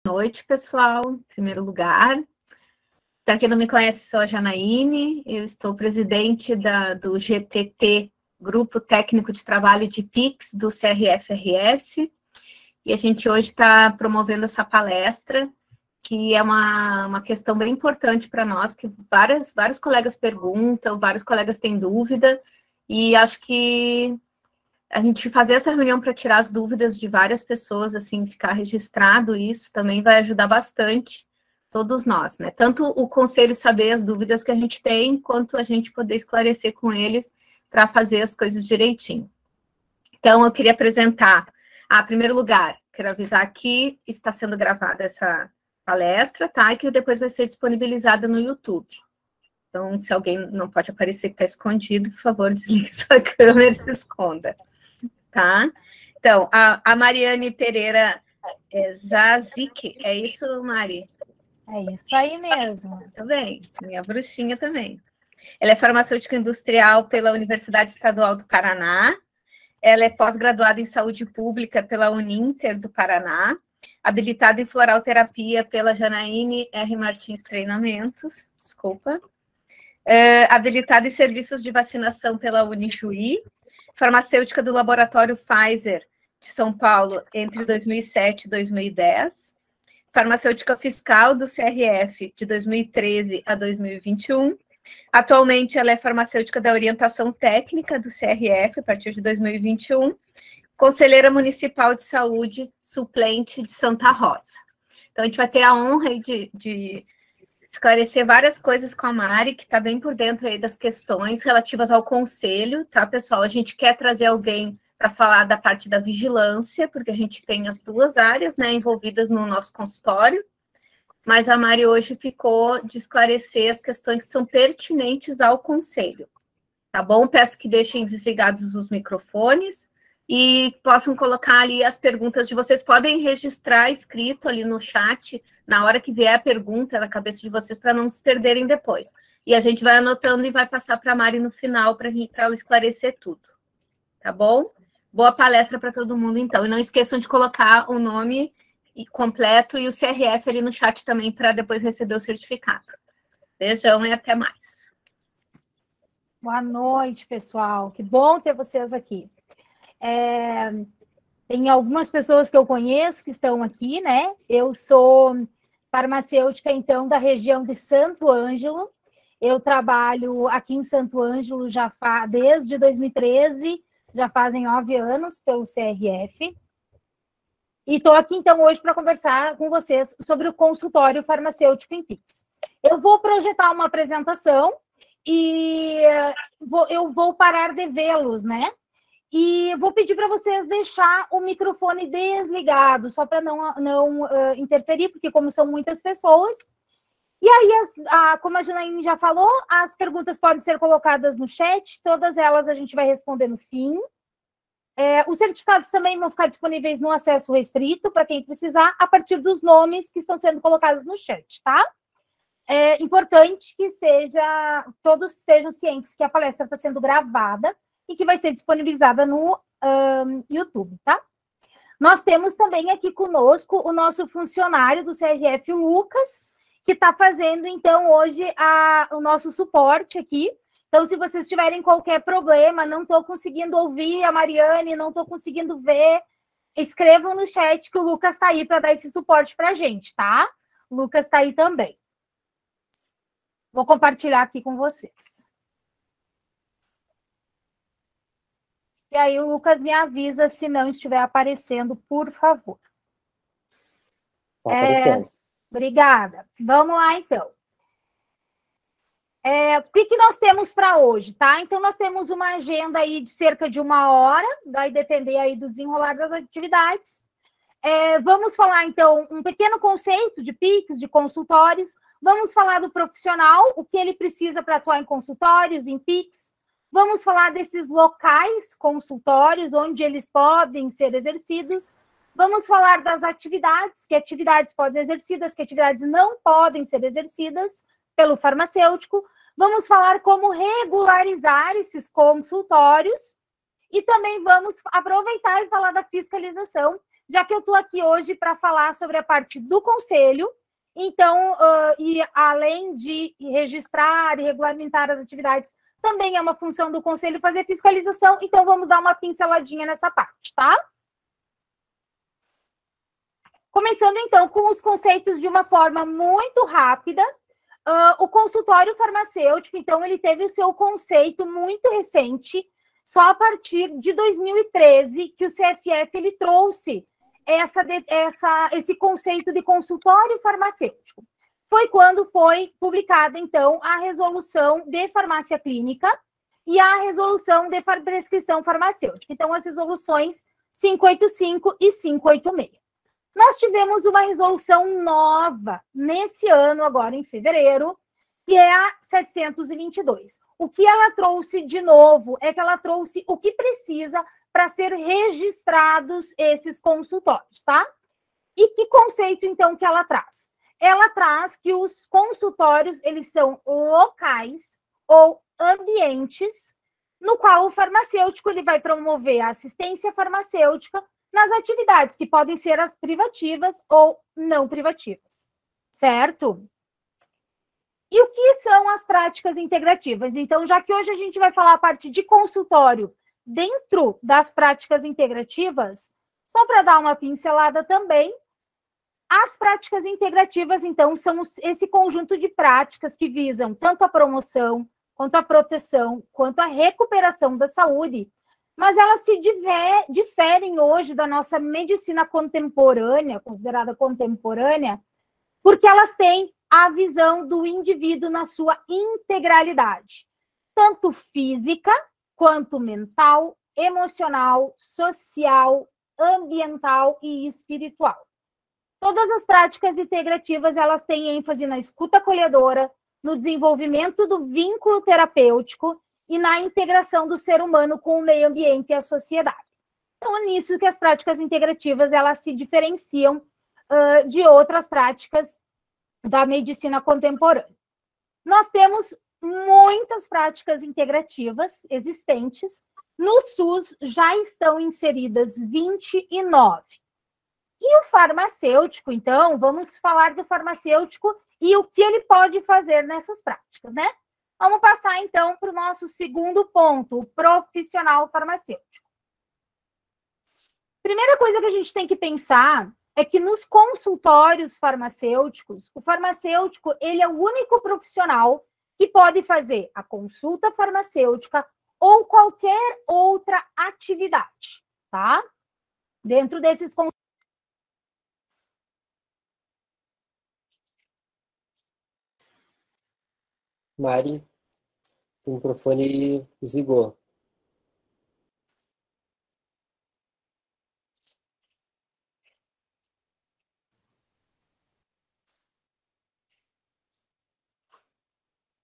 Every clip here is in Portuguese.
noite, pessoal. Em primeiro lugar, para quem não me conhece, sou a Janaíne, eu estou presidente do GTT, Grupo Técnico de Trabalho de PIX, do CRF-RS, e a gente hoje está promovendo essa palestra, que é uma questão bem importante para nós, que vários colegas perguntam, vários colegas têm dúvida, e acho que a gente fazer essa reunião para tirar as dúvidas de várias pessoas, assim, ficar registrado isso, também vai ajudar bastante todos nós, né? Tanto o conselho saber as dúvidas que a gente tem, quanto a gente poder esclarecer com eles para fazer as coisas direitinho. Então, eu queria apresentar, em primeiro lugar, quero avisar que está sendo gravada essa palestra, tá? E que depois vai ser disponibilizada no YouTube. Então, se alguém não pode aparecer que está escondido, por favor, desligue sua câmera e se esconda. Tá? Então, a Mariane Pereira Zazik, é isso, Mari? É isso aí mesmo. Muito bem, minha bruxinha também. Ela é farmacêutica industrial pela Universidade Estadual do Paraná, ela é pós-graduada em saúde pública pela Uninter do Paraná, habilitada em floral terapia pela Janaíne R. Martins Treinamentos, habilitada em serviços de vacinação pela Unijuí, farmacêutica do laboratório Pfizer de São Paulo entre 2007 e 2010, farmacêutica fiscal do CRF de 2013 a 2021. Atualmente, ela é farmacêutica da orientação técnica do CRF a partir de 2021, conselheira municipal de saúde suplente de Santa Rosa. Então, a gente vai ter a honra de esclarecer várias coisas com a Mari, que está bem por dentro aí das questões relativas ao conselho, tá, pessoal? A gente quer trazer alguém para falar da parte da vigilância, porque a gente tem as duas áreas, né, envolvidas no nosso consultório, mas a Mari hoje ficou de esclarecer as questões que são pertinentes ao conselho, tá bom? Peço que deixem desligados os microfones e possam colocar ali as perguntas de vocês. Podem registrar escrito ali no chat, na hora que vier a pergunta na cabeça de vocês, para não se perderem depois. E a gente vai anotando e vai passar para a Mari no final, para ela esclarecer tudo. Tá bom? Boa palestra para todo mundo, então. E não esqueçam de colocar o nome completo e o CRF ali no chat também, para depois receber o certificado. Beijão e até mais. Boa noite, pessoal. Que bom ter vocês aqui. Tem algumas pessoas que eu conheço que estão aqui, né? Eu sou farmacêutica, então, da região de Santo Ângelo. Eu trabalho aqui em Santo Ângelo desde 2013, já fazem 9 anos pelo CRF. E estou aqui, então, hoje para conversar com vocês sobre o consultório farmacêutico em PIX. Eu vou projetar uma apresentação e eu vou parar de vê-los, né? E vou pedir para vocês deixar o microfone desligado, só para não interferir, porque como são muitas pessoas. E aí, como a Janaíne já falou, as perguntas podem ser colocadas no chat, todas elas a gente vai responder no fim. Os certificados também vão ficar disponíveis no acesso restrito, para quem precisar, a partir dos nomes que estão sendo colocados no chat, tá? É importante que todos sejam cientes que a palestra está sendo gravada, e que vai ser disponibilizada no YouTube, tá? Nós temos também aqui conosco o nosso funcionário do CRF, o Lucas, que está fazendo, então, hoje o nosso suporte aqui. Então, se vocês tiverem qualquer problema, não estou conseguindo ouvir a Mariane, não estou conseguindo ver, escrevam no chat que o Lucas está aí para dar esse suporte para a gente, tá? O Lucas está aí também. Vou compartilhar aqui com vocês. E aí o Lucas me avisa se não estiver aparecendo, por favor. Está aparecendo. Obrigada. Vamos lá, então. O que nós temos para hoje, tá? Então, nós temos uma agenda aí de cerca de 1 hora, vai depender aí do desenrolar das atividades. Vamos falar, então, um pequeno conceito de PIX, de consultórios. Vamos falar do profissional, o que ele precisa para atuar em consultórios, em PIX. Vamos falar desses locais consultórios, onde eles podem ser exercidos. Vamos falar das atividades, que atividades podem ser exercidas, que atividades não podem ser exercidas pelo farmacêutico. Vamos falar como regularizar esses consultórios. E também vamos aproveitar e falar da fiscalização, já que eu estou aqui hoje para falar sobre a parte do conselho, então, e além de registrar e regulamentar as atividades, também é uma função do conselho fazer fiscalização, então vamos dar uma pinceladinha nessa parte, tá? Começando, então, com os conceitos de uma forma muito rápida, o consultório farmacêutico, então, ele teve o seu conceito muito recente, só a partir de 2013, que o CFF ele trouxe esse conceito de consultório farmacêutico. Foi quando foi publicada, então, a resolução de farmácia clínica e a resolução de prescrição farmacêutica. Então, as resoluções 585 e 586. Nós tivemos uma resolução nova nesse ano, agora em fevereiro, que é a 722. O que ela trouxe de novo é que ela trouxe o que precisa para ser registrados esses consultórios, tá? E que conceito, então, que ela traz? Ela traz que os consultórios, eles são locais ou ambientes no qual o farmacêutico ele vai promover a assistência farmacêutica nas atividades que podem ser as privativas ou não privativas, certo? E o que são as práticas integrativas? Então, já que hoje a gente vai falar a parte de consultório dentro das práticas integrativas, só para dar uma pincelada também, as práticas integrativas, então, são esse conjunto de práticas que visam tanto a promoção, quanto a proteção, quanto a recuperação da saúde, mas elas se diferem hoje da nossa medicina contemporânea, considerada contemporânea, porque elas têm a visão do indivíduo na sua integralidade, tanto física, quanto mental, emocional, social, ambiental e espiritual. Todas as práticas integrativas, elas têm ênfase na escuta acolhedora, no desenvolvimento do vínculo terapêutico e na integração do ser humano com o meio ambiente e a sociedade. Então, é nisso que as práticas integrativas, elas se diferenciam de outras práticas da medicina contemporânea. Nós temos muitas práticas integrativas existentes. No SUS já estão inseridas 29. E o farmacêutico, então, vamos falar do farmacêutico e o que ele pode fazer nessas práticas, né? Vamos passar, então, para o nosso segundo ponto, o profissional farmacêutico. Primeira coisa que a gente tem que pensar é que nos consultórios farmacêuticos, o farmacêutico, ele é o único profissional que pode fazer a consulta farmacêutica ou qualquer outra atividade, tá? Dentro desses Mari, o microfone desligou.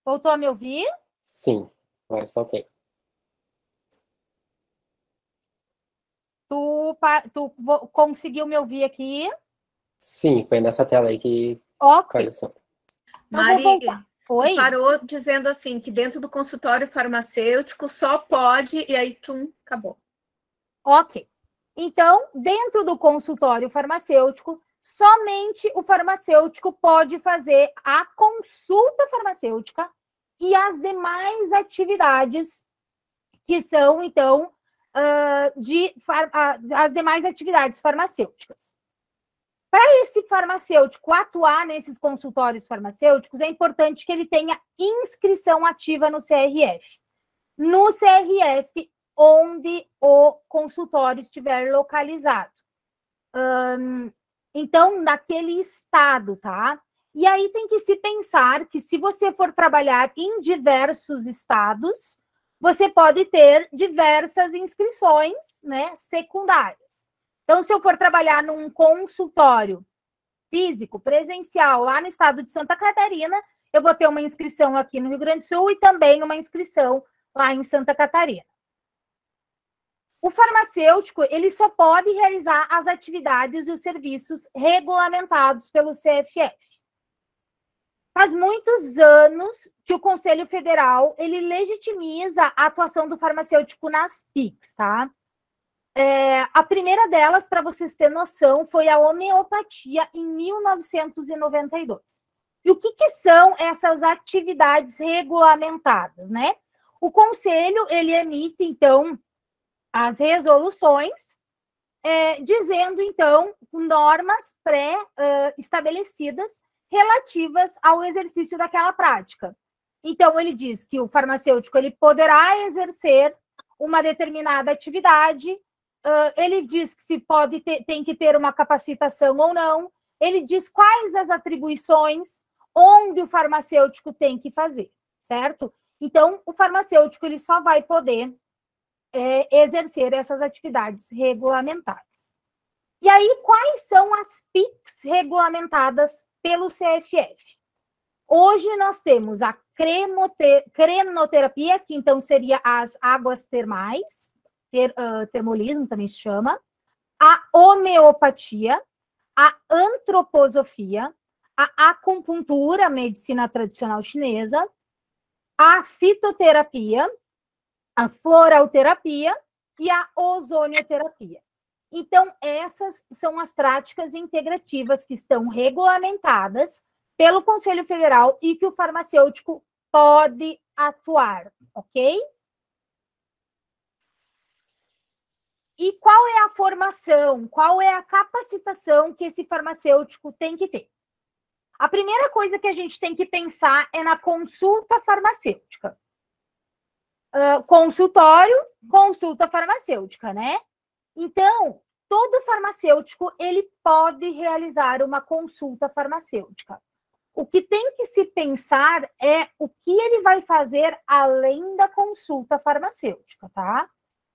Voltou a me ouvir? Sim, agora está ok. Tu conseguiu me ouvir aqui? Sim, foi nessa tela aí que caiu o som. Mari, Foi? parou dizendo assim, que dentro do consultório farmacêutico só pode, e aí, acabou. Ok. Então, dentro do consultório farmacêutico, somente o farmacêutico pode fazer a consulta farmacêutica e as demais atividades que são, então, as demais atividades farmacêuticas. Para esse farmacêutico atuar nesses consultórios farmacêuticos, é importante que ele tenha inscrição ativa no CRF. No CRF, onde o consultório estiver localizado. Então, naquele estado, tá? E aí tem que se pensar que se você for trabalhar em diversos estados, você pode ter diversas inscrições, né, secundárias. Então, se eu for trabalhar num consultório físico, presencial, lá no estado de Santa Catarina, eu vou ter uma inscrição aqui no Rio Grande do Sul e também uma inscrição lá em Santa Catarina. O farmacêutico, ele só pode realizar as atividades e os serviços regulamentados pelo CFF. Faz muitos anos que o Conselho Federal, ele legitimiza a atuação do farmacêutico nas PICs, tá? A primeira delas, para vocês terem noção, foi a homeopatia em 1992. E o que são essas atividades regulamentadas, né? O Conselho, ele emite, então, as resoluções, dizendo, então, normas pré-estabelecidas relativas ao exercício daquela prática. Então, ele diz que o farmacêutico ele poderá exercer uma determinada atividade, ele diz que se tem que ter uma capacitação ou não, ele diz quais as atribuições, onde o farmacêutico tem que fazer, certo? Então, o farmacêutico ele só vai poder exercer essas atividades regulamentadas. E aí, quais são as PICs regulamentadas pelo CFF? Hoje nós temos a crenoterapia, que então seria as águas termais, termolismo também se chama, a homeopatia, a antroposofia, a acupuntura, a medicina tradicional chinesa, a fitoterapia, a floralterapia e a ozonioterapia. Então, essas são as práticas integrativas que estão regulamentadas pelo Conselho Federal e que o farmacêutico pode atuar, ok? E qual é a formação, qual é a capacitação que esse farmacêutico tem que ter? A primeira coisa que a gente tem que pensar é na consulta farmacêutica. Consultório, consulta farmacêutica, né? Então, todo farmacêutico, ele pode realizar uma consulta farmacêutica. O que tem que se pensar é o que ele vai fazer além da consulta farmacêutica, tá?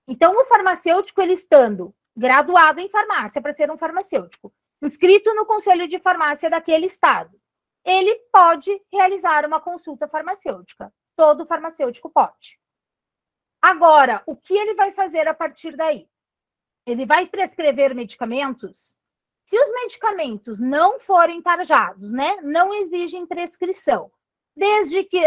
Então, o farmacêutico, ele estando graduado em farmácia para ser um farmacêutico, inscrito no Conselho de Farmácia daquele estado, ele pode realizar uma consulta farmacêutica. Todo farmacêutico pode. Agora, o que ele vai fazer a partir daí? Ele vai prescrever medicamentos? Se os medicamentos não forem tarjados, né, não exigem prescrição, desde que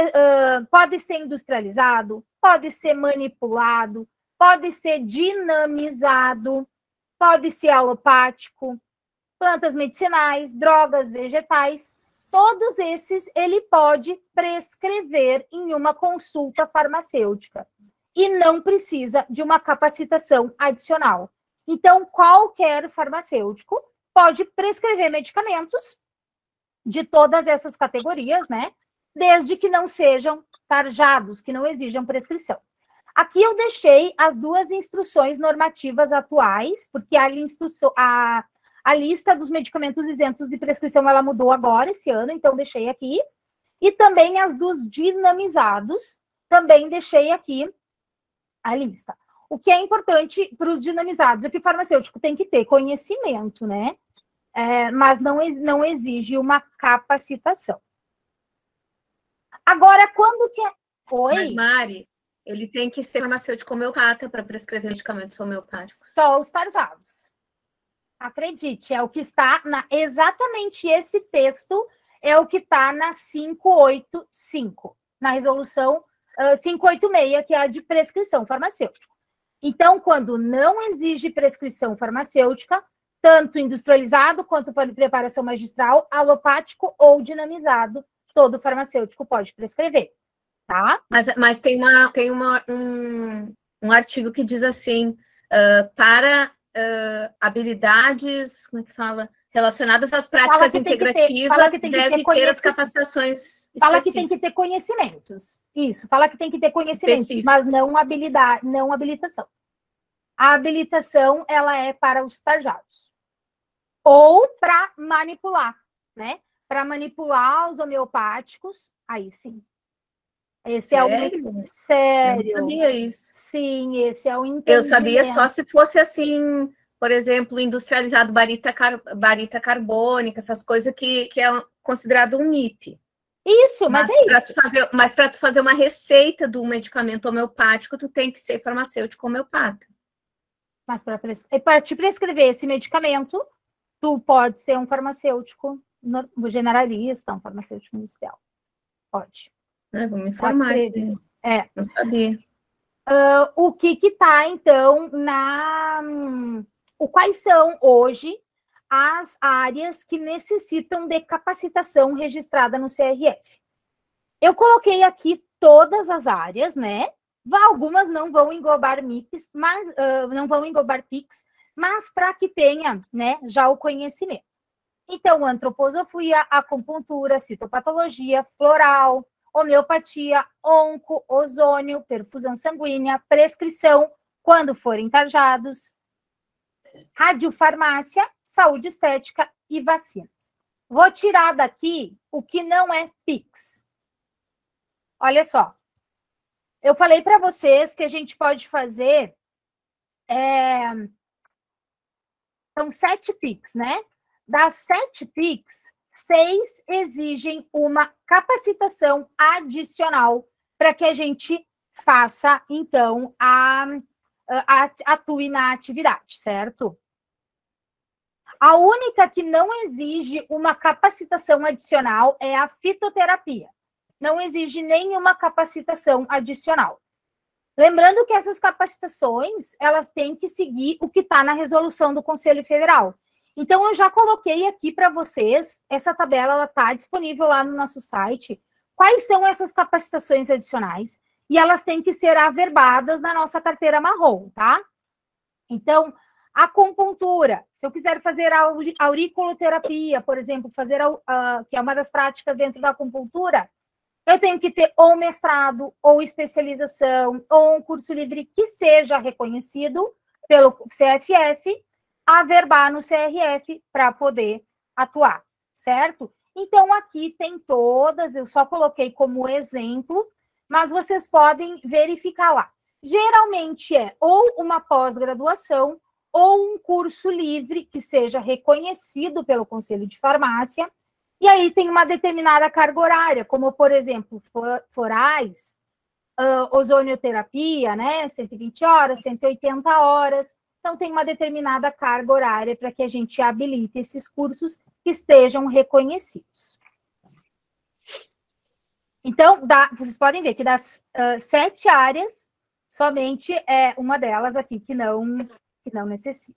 pode ser industrializado, pode ser manipulado, pode ser dinamizado, pode ser alopático, plantas medicinais, drogas vegetais, todos esses ele pode prescrever em uma consulta farmacêutica e não precisa de uma capacitação adicional. Então, qualquer farmacêutico pode prescrever medicamentos de todas essas categorias, né? Desde que não sejam tarjados, que não exijam prescrição. Aqui eu deixei as duas instruções normativas atuais, porque a lista dos medicamentos isentos de prescrição, ela mudou agora, esse ano, então deixei aqui. E também as dos dinamizados, também deixei aqui a lista. O que é importante para os dinamizados é que o farmacêutico tem que ter conhecimento, né? Mas não exige uma capacitação. Agora, quando que é... Oi? Mas, Mari, ele tem que ser farmacêutico homeopata para prescrever medicamentos homeopáticos. Só os tarjados. Acredite, é o que está exatamente esse texto, é o que está na 585, na resolução 586, que é a de prescrição farmacêutica. Então, quando não exige prescrição farmacêutica, tanto industrializado quanto para preparação magistral, alopático ou dinamizado, todo farmacêutico pode prescrever, tá? Mas tem um artigo que diz assim, para habilidades, como é que fala? Relacionadas às práticas integrativas, deve ter as capacitações Fala que tem que ter conhecimentos. Isso, fala que tem que ter conhecimentos, mas não habilidade, não habilitação. A habilitação, ela é para os tarjados. Ou para manipular, né? Para manipular os homeopáticos, aí sim. Esse Sério? é o... Sério. Eu não sabia isso. Sim, esse é o entendimento. Eu sabia só se fosse assim, por exemplo, industrializado barita carbônica, essas coisas que é considerado um MIP. Isso, mas é isso. Mas para tu fazer uma receita do medicamento homeopático, tu tem que ser farmacêutico homeopata. Mas para te prescrever esse medicamento, tu pode ser um farmacêutico generalista, um farmacêutico industrial. Pode. Vou me informar. Não sabia. o que está, então, quais são hoje as áreas que necessitam de capacitação registrada no CRF. Eu coloquei aqui todas as áreas, né? Algumas não vão englobar MIPs, mas não vão englobar PICs, mas para que tenha, né, já o conhecimento. Então, antroposofia, acupuntura, citopatologia, floral, homeopatia, onco, ozônio, perfusão sanguínea, prescrição, quando forem tarjados, radiofarmácia, saúde estética e vacinas. Vou tirar daqui o que não é PICs. Olha só. Eu falei para vocês que a gente pode fazer... São 7 PICs, né? Das 7 PICs, 6 exigem uma capacitação adicional para que a gente faça, então, atue na atividade, certo? A única que não exige uma capacitação adicional é a fitoterapia. Não exige nenhuma capacitação adicional. Lembrando que essas capacitações, elas têm que seguir o que está na resolução do Conselho Federal. Então, eu já coloquei aqui para vocês, essa tabela, ela está disponível lá no nosso site, quais são essas capacitações adicionais, e elas têm que ser averbadas na nossa carteira marrom, tá? Então, acupuntura, se eu quiser fazer a auriculoterapia, por exemplo, que é uma das práticas dentro da acupuntura, eu tenho que ter ou mestrado, ou especialização, ou um curso livre que seja reconhecido pelo CFF, averbar no CRF para poder atuar, certo? Então, aqui tem todas, eu só coloquei como exemplo, mas vocês podem verificar lá. Geralmente é ou uma pós-graduação, ou um curso livre que seja reconhecido pelo Conselho de Farmácia, e aí tem uma determinada carga horária, como, por exemplo, florais, ozonioterapia, né? 120 horas, 180 horas. Então, tem uma determinada carga horária para que a gente habilite esses cursos que estejam reconhecidos. Então, vocês podem ver que das 7 áreas, somente é uma delas aqui que não necessita.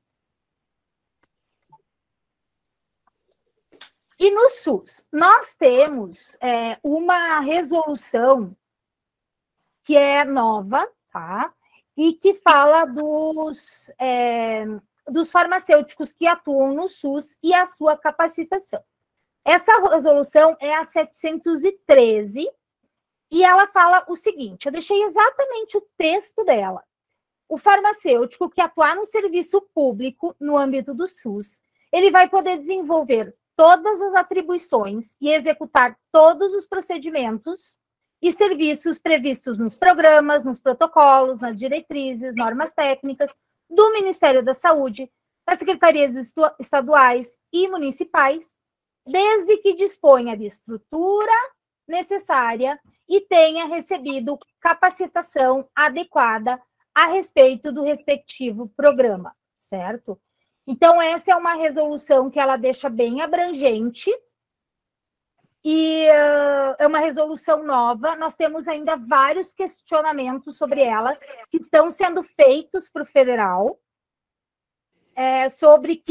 E no SUS, nós temos uma resolução que é nova, tá? E que fala dos farmacêuticos que atuam no SUS e a sua capacitação. Essa resolução é a 713, e ela fala o seguinte, eu deixei exatamente o texto dela. O farmacêutico que atuar no serviço público no âmbito do SUS, ele vai poder desenvolver todas as atribuições e executar todos os procedimentos e serviços previstos nos programas, nos protocolos, nas diretrizes, normas técnicas do Ministério da Saúde, das secretarias estaduais e municipais, desde que disponha de estrutura necessária e tenha recebido capacitação adequada a respeito do respectivo programa, certo? Então, essa é uma resolução que ela deixa bem abrangente e é uma resolução nova. Nós temos ainda vários questionamentos sobre ela que estão sendo feitos para o federal, sobre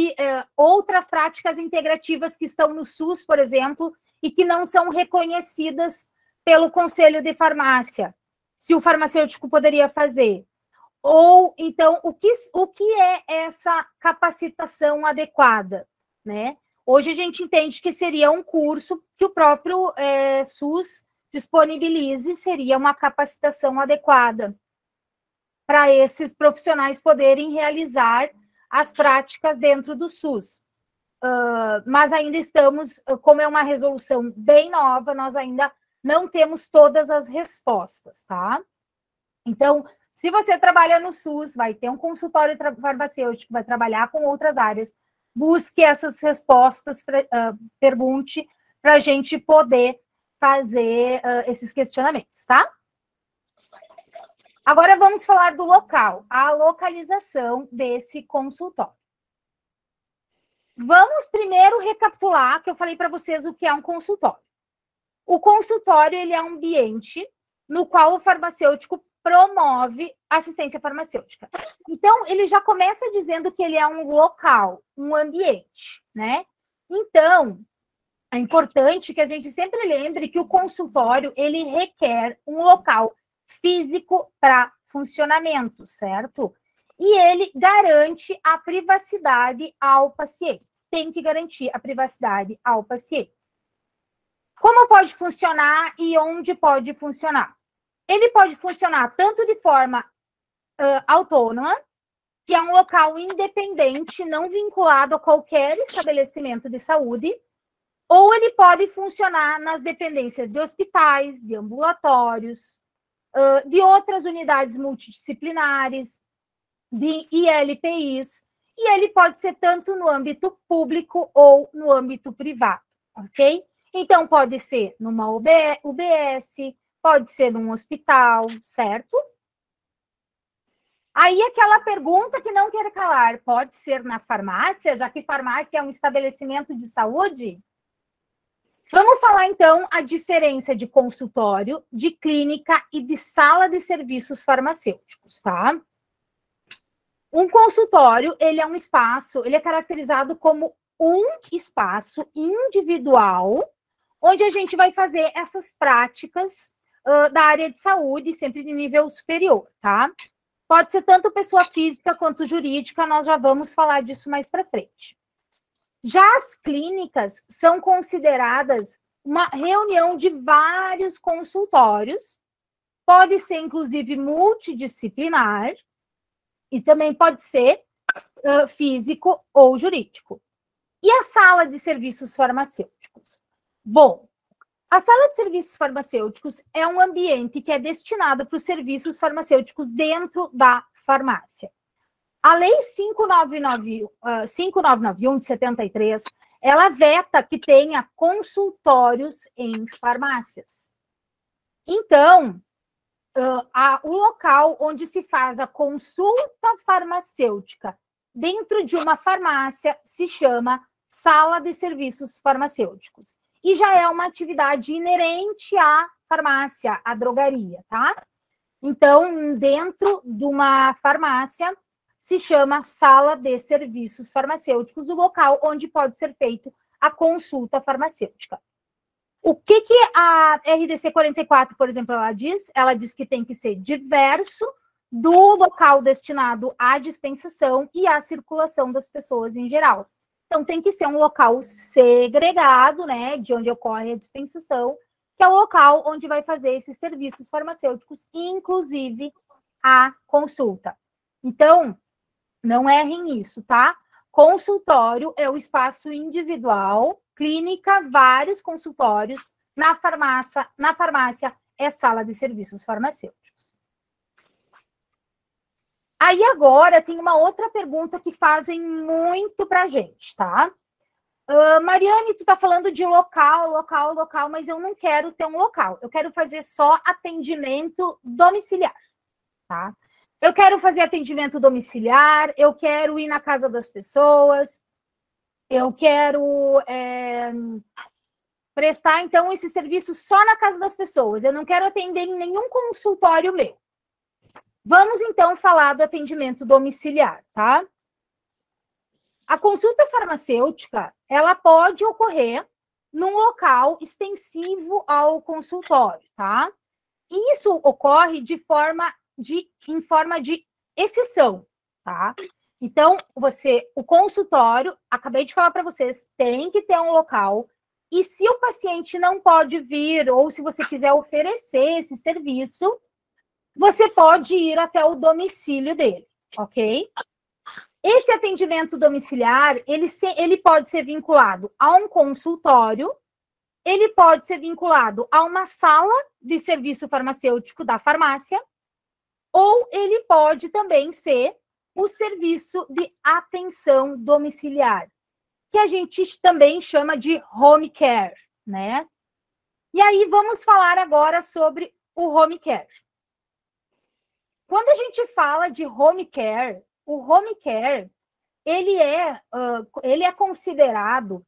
outras práticas integrativas que estão no SUS, por exemplo, e que não são reconhecidas pelo Conselho de Farmácia, se o farmacêutico poderia fazer. Ou, então, o que é essa capacitação adequada, né? Hoje a gente entende que seria um curso que o próprio SUS disponibilize, seria uma capacitação adequada para esses profissionais poderem realizar as práticas dentro do SUS. Mas ainda estamos, como é uma resolução bem nova, nós ainda não temos todas as respostas, tá? Então, se você trabalha no SUS, vai ter um consultório farmacêutico, vai trabalhar com outras áreas, busque essas respostas, pergunte, para a gente poder fazer esses questionamentos, tá? Agora vamos falar do local, a localização desse consultório. Vamos primeiro recapitular, que eu falei para vocês o que é um consultório. O consultório, ele é um ambiente no qual o farmacêutico promove assistência farmacêutica. Então, ele já começa dizendo que ele é um local, um ambiente, né? Então, é importante que a gente sempre lembre que o consultório, ele requer um local físico para funcionamento, certo? E ele garante a privacidade ao paciente. Tem que garantir a privacidade ao paciente. Como pode funcionar e onde pode funcionar? Ele pode funcionar tanto de forma autônoma, que é um local independente, não vinculado a qualquer estabelecimento de saúde, ou ele pode funcionar nas dependências de hospitais, de ambulatórios, de outras unidades multidisciplinares, de ILPIs, e ele pode ser tanto no âmbito público ou no âmbito privado, ok? Então, pode ser numa UBS, pode ser num hospital, certo? Aí, aquela pergunta que não quer calar, pode ser na farmácia, já que farmácia é um estabelecimento de saúde? Vamos falar, então, a diferença de consultório, de clínica e de sala de serviços farmacêuticos, tá? Um consultório, ele é um espaço, ele é caracterizado como um espaço individual, onde a gente vai fazer essas práticas da área de saúde, sempre de nível superior, tá? Pode ser tanto pessoa física quanto jurídica, nós já vamos falar disso mais para frente. Já as clínicas são consideradas uma reunião de vários consultórios, pode ser, inclusive, multidisciplinar, e também pode ser físico ou jurídico. E a sala de serviços farmacêuticos? Bom, a sala de serviços farmacêuticos é um ambiente que é destinado para os serviços farmacêuticos dentro da farmácia. A Lei 5991 de 73, ela veta que tenha consultórios em farmácias. Então, o local onde se faz a consulta farmacêutica dentro de uma farmácia se chama sala de serviços farmacêuticos. E já é uma atividade inerente à farmácia, à drogaria, tá? Então, dentro de uma farmácia, se chama sala de serviços farmacêuticos, o local onde pode ser feita a consulta farmacêutica. O que a RDC 44, por exemplo, ela diz? Ela diz que tem que ser diverso do local destinado à dispensação e à circulação das pessoas em geral. Então, tem que ser um local segregado, né, de onde ocorre a dispensação, que é o local onde vai fazer esses serviços farmacêuticos, inclusive a consulta. Então, não errem isso, tá? Consultório é o espaço individual, clínica, vários consultórios, na farmácia é sala de serviços farmacêuticos. Aí agora tem uma outra pergunta que fazem muito pra gente, tá? Mariane, tu tá falando de local, mas eu não quero ter um local. Eu quero fazer só atendimento domiciliar, tá? Eu quero fazer atendimento domiciliar, eu quero ir na casa das pessoas, eu quero prestar, então, esse serviço só na casa das pessoas. Eu não quero atender em nenhum consultório meu. Vamos, então, falar do atendimento domiciliar, tá? A consulta farmacêutica, ela pode ocorrer num local extensivo ao consultório, tá? E isso ocorre em forma de exceção, tá? Então, o consultório, acabei de falar para vocês, tem que ter um local, e se o paciente não pode vir, ou se você quiser oferecer esse serviço, você pode ir até o domicílio dele, ok? Esse atendimento domiciliar, ele pode ser vinculado a um consultório, ele pode ser vinculado a uma sala de serviço farmacêutico da farmácia, ou ele pode também ser o serviço de atenção domiciliar, que a gente também chama de home care, né? E aí, vamos falar agora sobre o home care. Quando a gente fala de home care, o home care, ele é considerado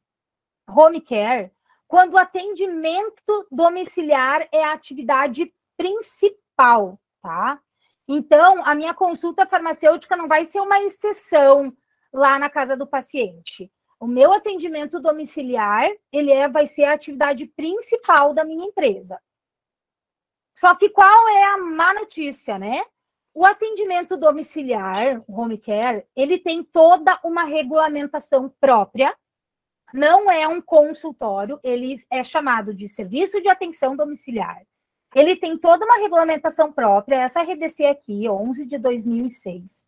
home care quando o atendimento domiciliar é a atividade principal, tá? Então, a minha consulta farmacêutica não vai ser uma exceção lá na casa do paciente. O meu atendimento domiciliar, vai ser a atividade principal da minha empresa. Só que qual é a má notícia, né? O atendimento domiciliar, home care, ele tem toda uma regulamentação própria, não é um consultório, ele é chamado de serviço de atenção domiciliar. Ele tem toda uma regulamentação própria, essa RDC aqui, 11 de 2006.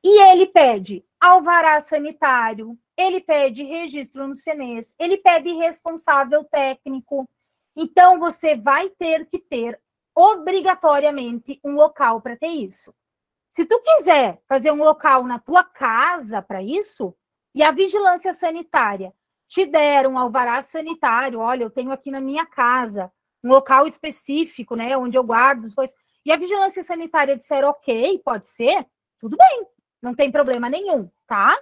E ele pede alvará sanitário, ele pede registro no CNES, ele pede responsável técnico. Então, você vai ter que ter, obrigatoriamente, um local para ter isso. Se tu quiser fazer um local na tua casa para isso, e a vigilância sanitária te der um alvará sanitário, olha, eu tenho aqui na minha casa um local específico, né, onde eu guardo as coisas, e a vigilância sanitária disser ok, pode ser, tudo bem, não tem problema nenhum, tá?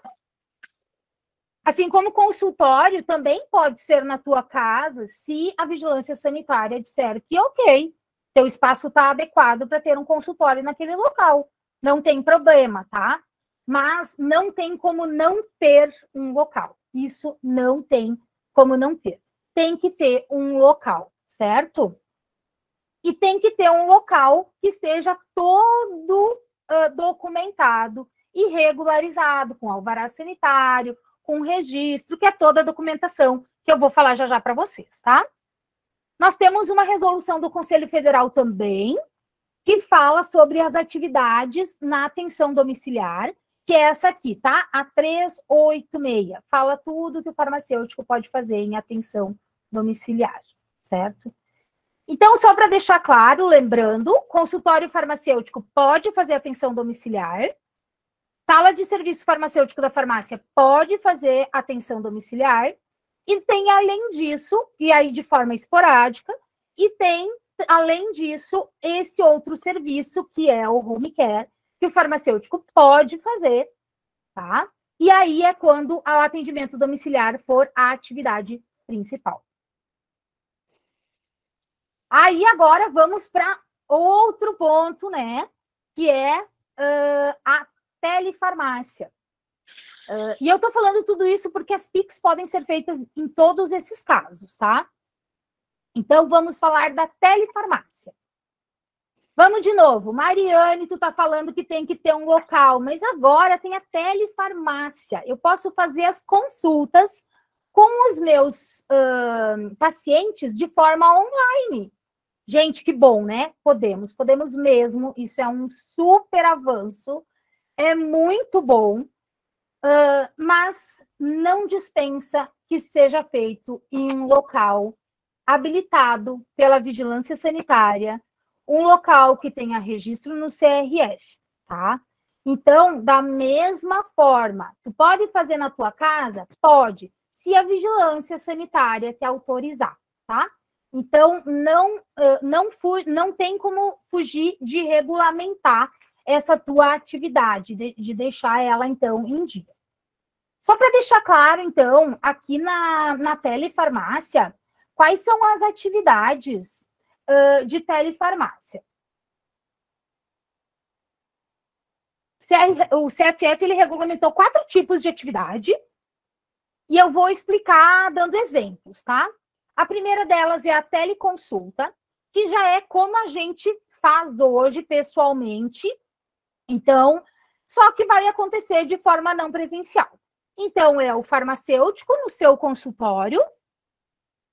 Assim como consultório também pode ser na tua casa, se a vigilância sanitária disser que ok, teu espaço está adequado para ter um consultório naquele local, não tem problema, tá? Mas não tem como não ter um local, isso não tem como não ter. Tem que ter um local, certo? E tem que ter um local que esteja todo documentado e regularizado, com alvará sanitário, com registro, que é toda a documentação que eu vou falar já já para vocês, tá? Nós temos uma resolução do Conselho Federal também, que fala sobre as atividades na atenção domiciliar, que é essa aqui, tá? A 386. Fala tudo que o farmacêutico pode fazer em atenção domiciliar, certo? Então, só para deixar claro, lembrando, consultório farmacêutico pode fazer atenção domiciliar, sala de serviço farmacêutico da farmácia pode fazer atenção domiciliar, e tem, além disso, e aí de forma esporádica, e tem, além disso, esse outro serviço, que é o home care, que o farmacêutico pode fazer, tá? E aí é quando o atendimento domiciliar for a atividade principal. Aí agora vamos para outro ponto, né? Que é a telefarmácia. E eu tô falando tudo isso porque as PICs podem ser feitas em todos esses casos, tá? Então, vamos falar da telefarmácia. Vamos de novo. Mariane, tu tá falando que tem que ter um local, mas agora tem a telefarmácia. Eu posso fazer as consultas com os meus pacientes de forma online. Gente, que bom, né? Podemos mesmo. Isso é um super avanço. É muito bom. Mas não dispensa que seja feito em um local habilitado pela vigilância sanitária, um local que tenha registro no CRF, tá? Então, da mesma forma, tu pode fazer na tua casa? Pode, se a vigilância sanitária te autorizar, tá? Então, não tem como fugir de regulamentar essa tua atividade, de deixar ela, então, em dia. Só para deixar claro, então, aqui na telefarmácia, quais são as atividades de telefarmácia? O CFF, ele regulamentou 4 tipos de atividade, e eu vou explicar dando exemplos, tá? A primeira delas é a teleconsulta, que já é como a gente faz hoje pessoalmente, então, só que vai acontecer de forma não presencial. Então, é o farmacêutico no seu consultório,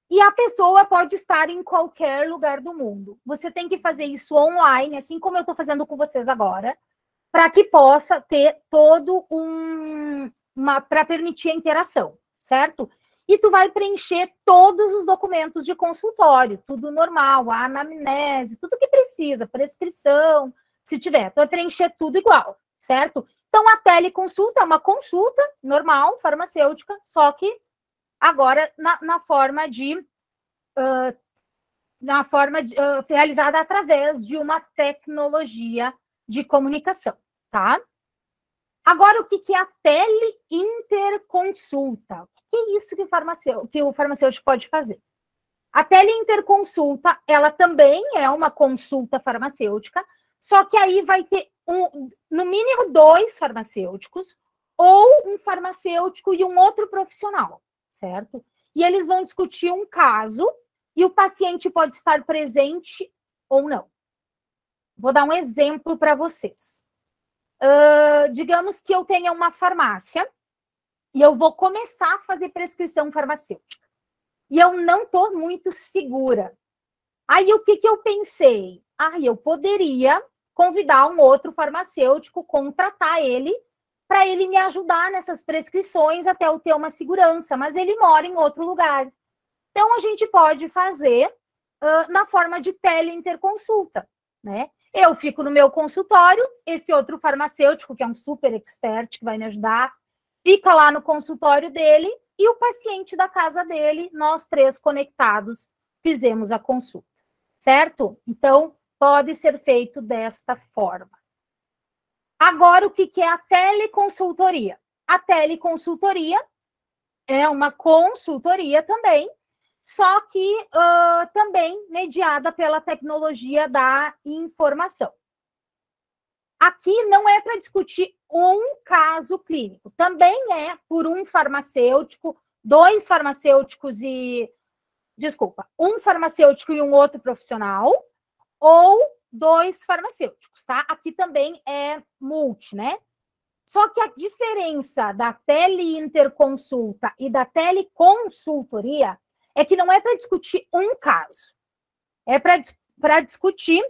e a pessoa pode estar em qualquer lugar do mundo. Você tem que fazer isso online, assim como eu estou fazendo com vocês agora, para que possa ter todo para permitir a interação, certo? E tu vai preencher todos os documentos de consultório, tudo normal, a anamnese, tudo que precisa, prescrição, se tiver. Tu vai preencher tudo igual, certo? Então, a teleconsulta é uma consulta normal, farmacêutica, só que agora na forma realizada através de uma tecnologia de comunicação, tá? Agora, o que é a teleinterconsulta? O que é isso que o farmacêutico pode fazer? A teleinterconsulta, ela também é uma consulta farmacêutica, Só que aí vai ter, no mínimo, 2 farmacêuticos ou um farmacêutico e um outro profissional, certo? E eles vão discutir um caso e o paciente pode estar presente ou não. Vou dar um exemplo para vocês. Digamos que eu tenha uma farmácia e eu vou começar a fazer prescrição farmacêutica. E eu não estou muito segura. Aí, o que eu pensei? Eu poderia convidar um outro farmacêutico, contratar ele, para ele me ajudar nessas prescrições até eu ter uma segurança, mas ele mora em outro lugar. Então, a gente pode fazer na forma de teleinterconsulta, né? Eu fico no meu consultório, esse outro farmacêutico, que é um super expert, que vai me ajudar, fica lá no consultório dele e o paciente da casa dele, nós 3 conectados, fizemos a consulta, certo? Então, pode ser feito desta forma. Agora, o que é a teleconsultoria? A teleconsultoria é uma consultoria também, só que também mediada pela tecnologia da informação. Aqui não é para discutir um caso clínico, também é por um farmacêutico, 2 farmacêuticos e... Desculpa, um farmacêutico e um outro profissional, ou 2 farmacêuticos, tá? Aqui também é multi, né? Só que a diferença da teleinterconsulta e da teleconsultoria é que não é para discutir um caso, é para discutir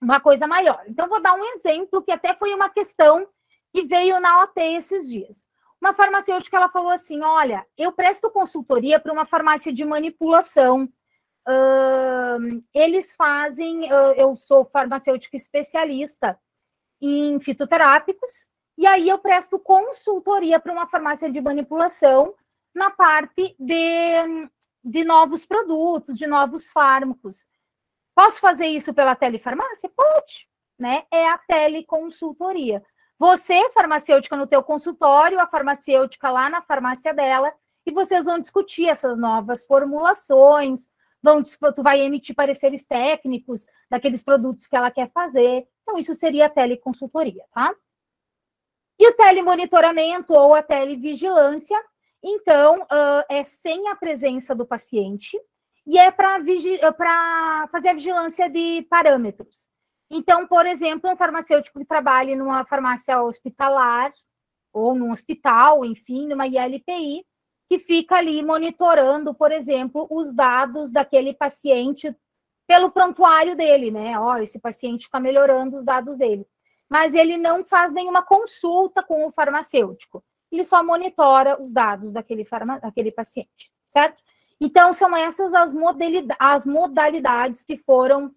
uma coisa maior. Então, vou dar um exemplo que até foi uma questão que veio na OT esses dias. Uma farmacêutica, ela falou assim, olha, eu presto consultoria para uma farmácia de manipulação. Eles fazem, eu sou farmacêutica especialista em fitoterápicos, e aí eu presto consultoria para uma farmácia de manipulação na parte de novos produtos, de novos fármacos. Posso fazer isso pela telefarmácia? Pode, né? É a teleconsultoria. Você, farmacêutica no teu consultório, a farmacêutica lá na farmácia dela, e vocês vão discutir essas novas formulações, tu vai emitir pareceres técnicos daqueles produtos que ela quer fazer. Então, isso seria a teleconsultoria, tá? E o telemonitoramento ou a televigilância, então, é sem a presença do paciente e é para fazer a vigilância de parâmetros. Então, por exemplo, um farmacêutico que trabalhe numa farmácia hospitalar ou num hospital, enfim, numa ILPI, que fica ali monitorando, por exemplo, os dados daquele paciente pelo prontuário dele, né? Esse paciente está melhorando os dados dele. Mas ele não faz nenhuma consulta com o farmacêutico. Ele só monitora os dados daquele paciente, certo? Então, são essas as modalidades que foram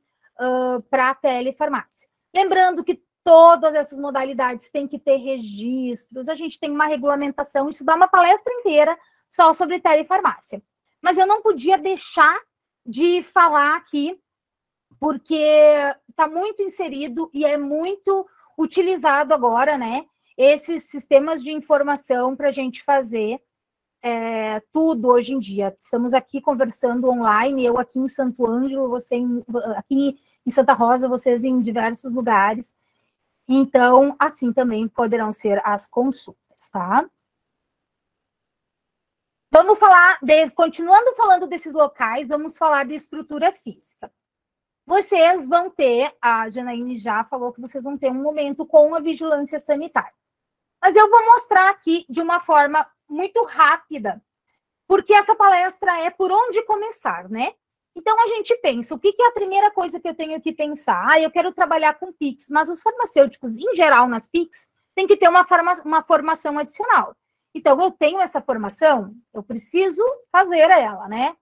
para a telefarmácia. Lembrando que todas essas modalidades têm que ter registros, a gente tem uma regulamentação, isso dá uma palestra inteira só sobre telefarmácia. Mas eu não podia deixar de falar aqui, porque está muito inserido e é muito utilizado agora, né? Esses sistemas de informação para a gente fazer tudo hoje em dia. Estamos aqui conversando online, eu aqui em Santo Ângelo, você aqui em Santa Rosa, vocês em diversos lugares. Então, assim também poderão ser as consultas, tá? Vamos falar, continuando falando desses locais, vamos falar de estrutura física. Vocês vão ter, a Janaíne já falou que vocês vão ter um momento com a vigilância sanitária. Mas eu vou mostrar aqui de uma forma muito rápida, porque essa palestra é por onde começar, né? Então, a gente pensa, o que é a primeira coisa que eu tenho que pensar? Eu quero trabalhar com PICs, mas os farmacêuticos, em geral, nas PICs, tem que ter uma formação adicional. Então, eu tenho essa formação, eu preciso fazer ela, né?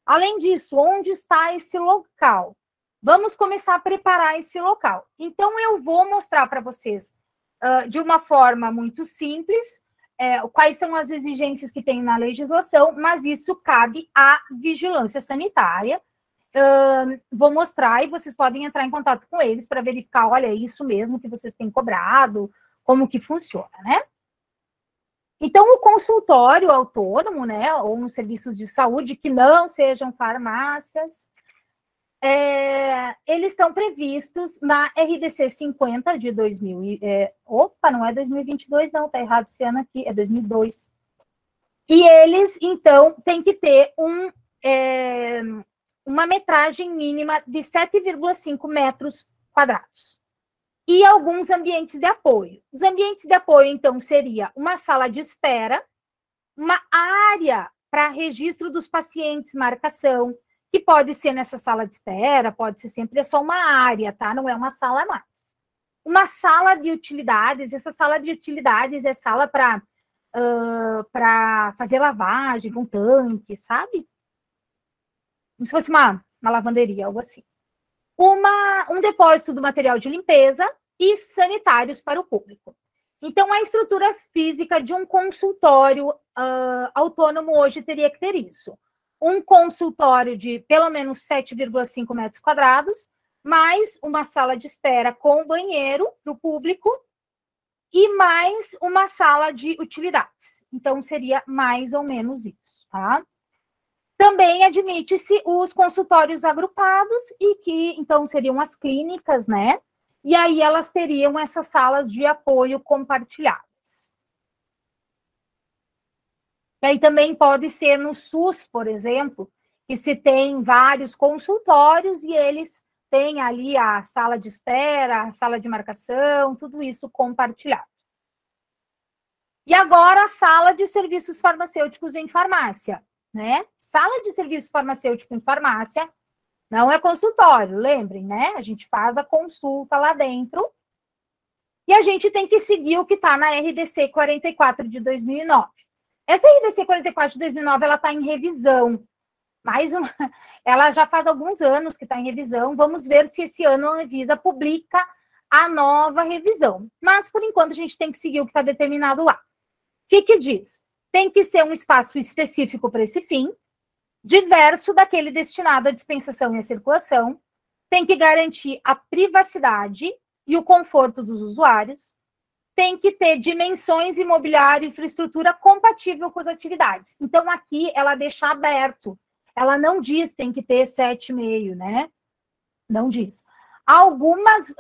Além disso, onde está esse local? Vamos começar a preparar esse local. Então, eu vou mostrar para vocês, de uma forma muito simples, quais são as exigências que tem na legislação, mas isso cabe à vigilância sanitária. Vou mostrar e vocês podem entrar em contato com eles para verificar, olha, é isso mesmo que vocês têm cobrado, como que funciona, né? Então, o consultório autônomo, né, ou nos serviços de saúde que não sejam farmácias, eles estão previstos na RDC 50 de 2000. Opa, não é 2022, não, está errado esse ano aqui, é 2002. E eles, então, têm que ter uma metragem mínima de 7,5 metros quadrados. E alguns ambientes de apoio. Os ambientes de apoio, então, seria uma sala de espera, uma área para registro dos pacientes, marcação, que pode ser nessa sala de espera, pode ser sempre só uma área, tá? Não é uma sala a mais. Uma sala de utilidades, essa sala de utilidades é sala para fazer lavagem com tanque, sabe? Como se fosse uma lavanderia, algo assim. Um depósito do material de limpeza e sanitários para o público. Então, a estrutura física de um consultório autônomo hoje teria que ter isso. Um consultório de pelo menos 7,5 metros quadrados, mais uma sala de espera com banheiro para o público e mais uma sala de utilidades. Então, seria mais ou menos isso, tá? Também admite-se os consultórios agrupados e que, então, seriam as clínicas, né? E aí elas teriam essas salas de apoio compartilhadas. E aí também pode ser no SUS, por exemplo, que se tem vários consultórios e eles têm ali a sala de espera, a sala de marcação, tudo isso compartilhado. E agora a sala de serviços farmacêuticos em farmácia, né? Sala de serviço farmacêutico em farmácia não é consultório, lembrem, né? A gente faz a consulta lá dentro e a gente tem que seguir o que está na RDC 44 de 2009. Essa RDC 44 de 2009, ela está em revisão. Ela já faz alguns anos que está em revisão. Vamos ver se esse ano a Anvisa publica a nova revisão. Mas, por enquanto, a gente tem que seguir o que está determinado lá. O que diz? Tem que ser um espaço específico para esse fim, diverso daquele destinado à dispensação e à circulação, tem que garantir a privacidade e o conforto dos usuários, tem que ter dimensões e mobiliário e infraestrutura compatível com as atividades. Então, aqui, ela deixa aberto. Ela não diz tem que ter 7,5, né? Não diz. Algumas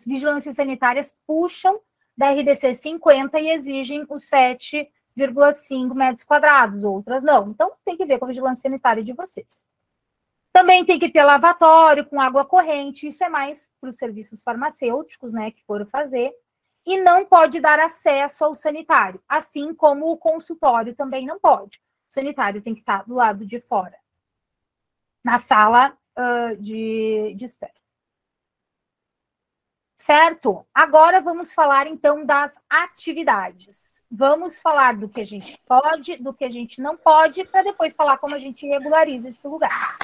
vigilâncias sanitárias puxam da RDC 50 e exigem os 7,5 metros quadrados, outras não. Então, tem que ver com a vigilância sanitária de vocês. Também tem que ter lavatório com água corrente, isso é mais para os serviços farmacêuticos, né, que foram fazer, e não pode dar acesso ao sanitário, assim como o consultório também não pode. O sanitário tem que estar do lado de fora, na sala de espera. Certo? Agora vamos falar, então, das atividades. Vamos falar do que a gente pode, do que a gente não pode, para depois falar como a gente regulariza esse lugar.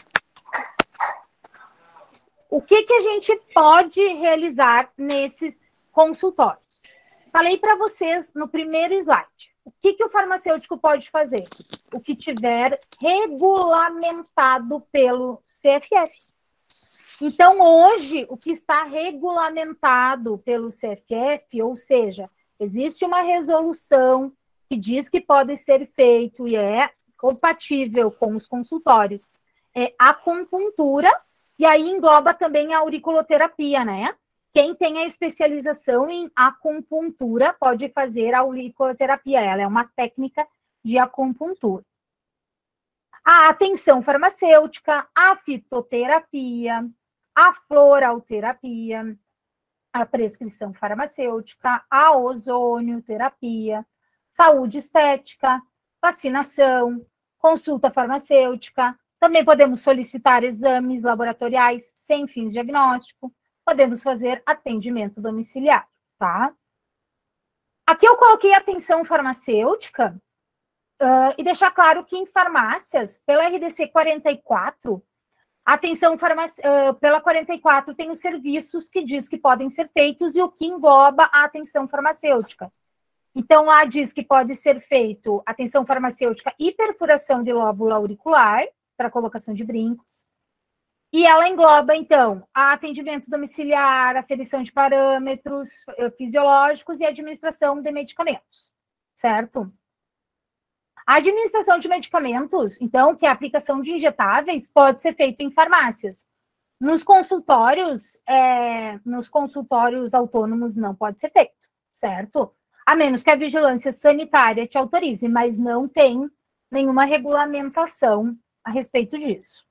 O que a gente pode realizar nesses consultórios? Falei para vocês no primeiro slide. O que o farmacêutico pode fazer? O que tiver regulamentado pelo CFF. Então, hoje, o que está regulamentado pelo CFF, ou seja, existe uma resolução que diz que pode ser feito e é compatível com os consultórios, é acupuntura, e aí engloba também a auriculoterapia, né? Quem tem a especialização em acupuntura pode fazer a auriculoterapia, ela é uma técnica de acupuntura. A atenção farmacêutica, a fitoterapia, a floralterapia, a prescrição farmacêutica, a ozonioterapia, saúde estética, vacinação, consulta farmacêutica. Também podemos solicitar exames laboratoriais sem fins diagnósticos. Podemos fazer atendimento domiciliar, tá? Aqui eu coloquei atenção farmacêutica e deixar claro que em farmácias, pela RDC 44, atenção pela 44 tem os serviços que diz que podem ser feitos e o que engloba a atenção farmacêutica. Então, lá diz que pode ser feito atenção farmacêutica e perfuração de lóbulo auricular, para colocação de brincos. E ela engloba, então, a atendimento domiciliar, aferição de parâmetros fisiológicos e administração de medicamentos, certo? A administração de medicamentos, então, que é a aplicação de injetáveis, pode ser feita em farmácias. Nos consultórios autônomos não pode ser feito, certo? A menos que a vigilância sanitária te autorize, mas não tem nenhuma regulamentação a respeito disso.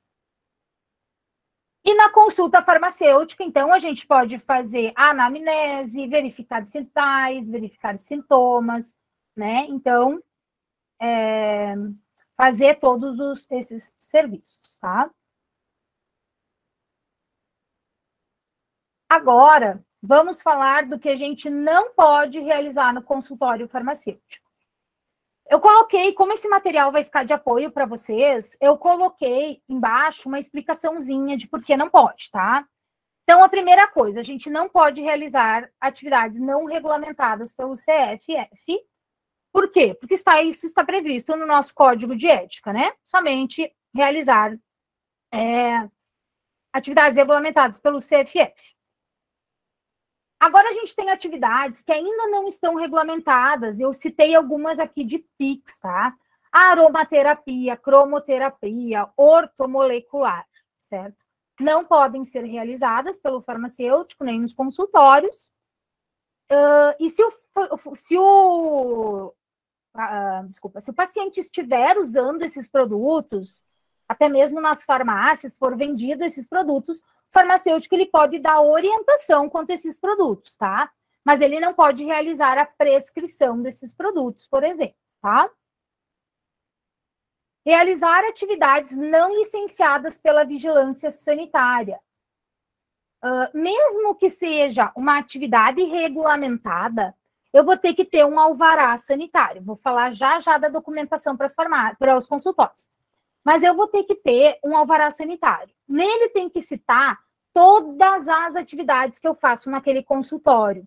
E na consulta farmacêutica, então, a gente pode fazer a anamnese, verificar sinais, verificar sintomas, né? Então, fazer todos esses serviços, tá? Agora, vamos falar do que a gente não pode realizar no consultório farmacêutico. Eu coloquei, como esse material vai ficar de apoio para vocês, eu coloquei embaixo uma explicaçãozinha de por que não pode, tá? Então, a primeira coisa, a gente não pode realizar atividades não regulamentadas pelo CFF. Por quê? Porque isso está previsto no nosso código de ética, né? Somente realizar atividades regulamentadas pelo CFF. Agora, a gente tem atividades que ainda não estão regulamentadas. Eu citei algumas aqui de PICs, tá? Aromaterapia, cromoterapia, ortomolecular, certo? Não podem ser realizadas pelo farmacêutico, nem nos consultórios. E se o paciente estiver usando esses produtos, até mesmo nas farmácias, for vendido esses produtos, o farmacêutico ele pode dar orientação quanto a esses produtos, tá? Mas ele não pode realizar a prescrição desses produtos, por exemplo, tá? Realizar atividades não licenciadas pela vigilância sanitária. Mesmo que seja uma atividade regulamentada, eu vou ter que ter um alvará sanitário. Vou falar já da documentação para os consultórios. Mas eu vou ter que ter um alvará sanitário. Nele tem que citar todas as atividades que eu faço naquele consultório.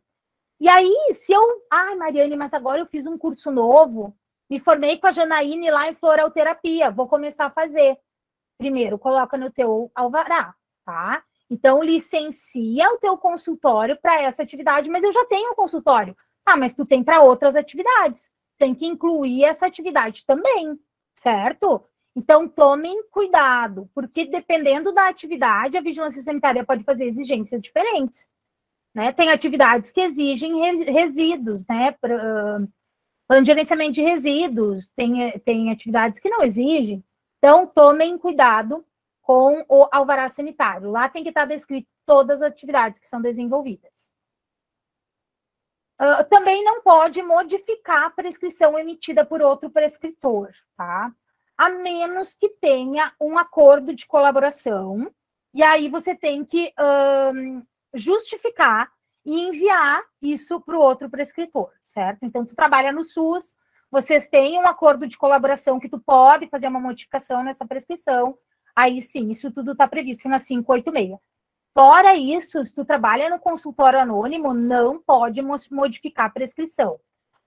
E aí, se eu... Ai, Mariane, mas agora eu fiz um curso novo, me formei com a Janaíne lá em floralterapia, vou começar a fazer. Primeiro, coloca no teu alvará, tá? Então, licencia o teu consultório para essa atividade, mas eu já tenho um consultório. Ah, mas tu tem para outras atividades. Tem que incluir essa atividade também, certo? Então, tomem cuidado, porque dependendo da atividade, a vigilância sanitária pode fazer exigências diferentes, né? Tem atividades que exigem resíduos, né? Plano de gerenciamento de resíduos, tem atividades que não exigem. Então, tomem cuidado com o alvará sanitário. Lá tem que estar descrito todas as atividades que são desenvolvidas. Também não pode modificar a prescrição emitida por outro prescritor, tá? A menos que tenha um acordo de colaboração, e aí você tem que justificar e enviar isso para o outro prescritor, certo? Então, tu trabalha no SUS, vocês têm um acordo de colaboração que tu pode fazer uma modificação nessa prescrição, aí sim, isso tudo está previsto na 586. Fora isso, se tu trabalha no consultório anônimo, não pode modificar a prescrição.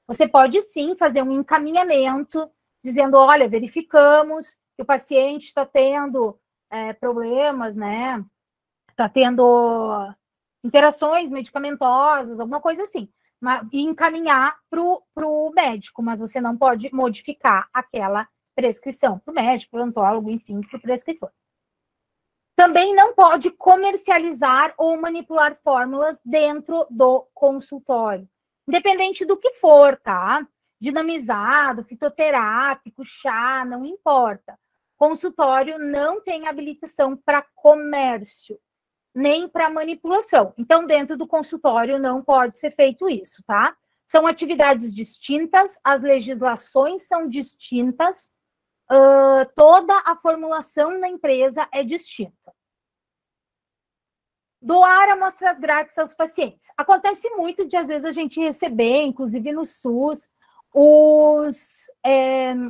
Você pode sim fazer um encaminhamento, dizendo, olha, verificamos que o paciente está tendo problemas, né? Está tendo interações medicamentosas, alguma coisa assim. E encaminhar para o médico, mas você não pode modificar aquela prescrição para o médico, para o odontólogo, enfim, para o prescritor. Também não pode comercializar ou manipular fórmulas dentro do consultório. Independente do que for, tá? Dinamizado, fitoterápico, chá, não importa. Consultório não tem habilitação para comércio, nem para manipulação. Então, dentro do consultório não pode ser feito isso, tá? São atividades distintas, as legislações são distintas, toda a formulação da empresa é distinta. Doar amostras grátis aos pacientes. Acontece muito de, às vezes, a gente receber, inclusive no SUS,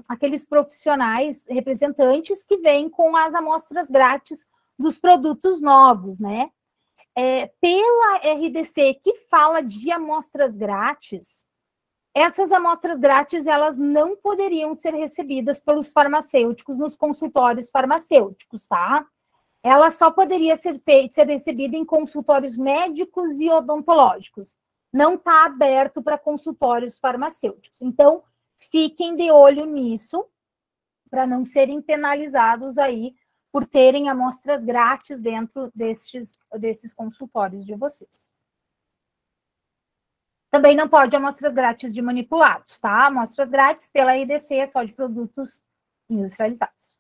aqueles profissionais representantes que vêm com as amostras grátis dos produtos novos, né? Pela RDC, que fala de amostras grátis, essas amostras grátis, elas não poderiam ser recebidas pelos farmacêuticos nos consultórios farmacêuticos, tá? Ela só poderia ser recebida em consultórios médicos e odontológicos. Não está aberto para consultórios farmacêuticos. Então, fiquem de olho nisso, para não serem penalizados aí por terem amostras grátis dentro desses consultórios de vocês. Também não pode amostras grátis de manipulados, tá? Amostras grátis pela RDC é só de produtos industrializados.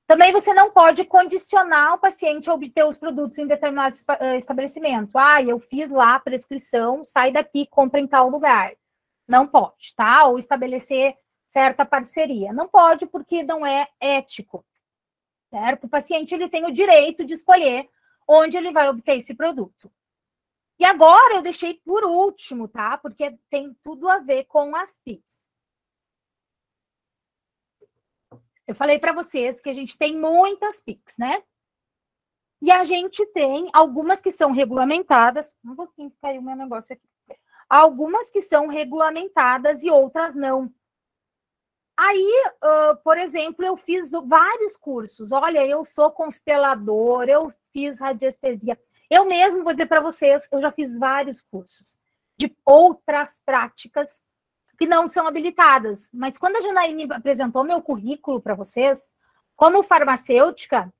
Também você não pode condicionar o paciente a obter os produtos em determinado estabelecimento. Ah, eu fiz lá a prescrição, sai daqui, compra em tal lugar. Não pode, tá? Ou estabelecer certa parceria. Não pode porque não é ético, certo? O paciente ele tem o direito de escolher onde ele vai obter esse produto. E agora eu deixei por último, tá? Porque tem tudo a ver com as PICs. Eu falei para vocês que a gente tem muitas PICs, né? E a gente tem algumas que são regulamentadas. Um pouquinho que caiu meu negócio aqui. Algumas que são regulamentadas e outras não. Aí, por exemplo, eu fiz vários cursos. Olha, eu sou constelador, eu fiz radiestesia. Eu mesmo vou dizer para vocês, eu já fiz vários cursos de outras práticas que não são habilitadas. Mas quando a Janaíne apresentou meu currículo para vocês, como farmacêutica,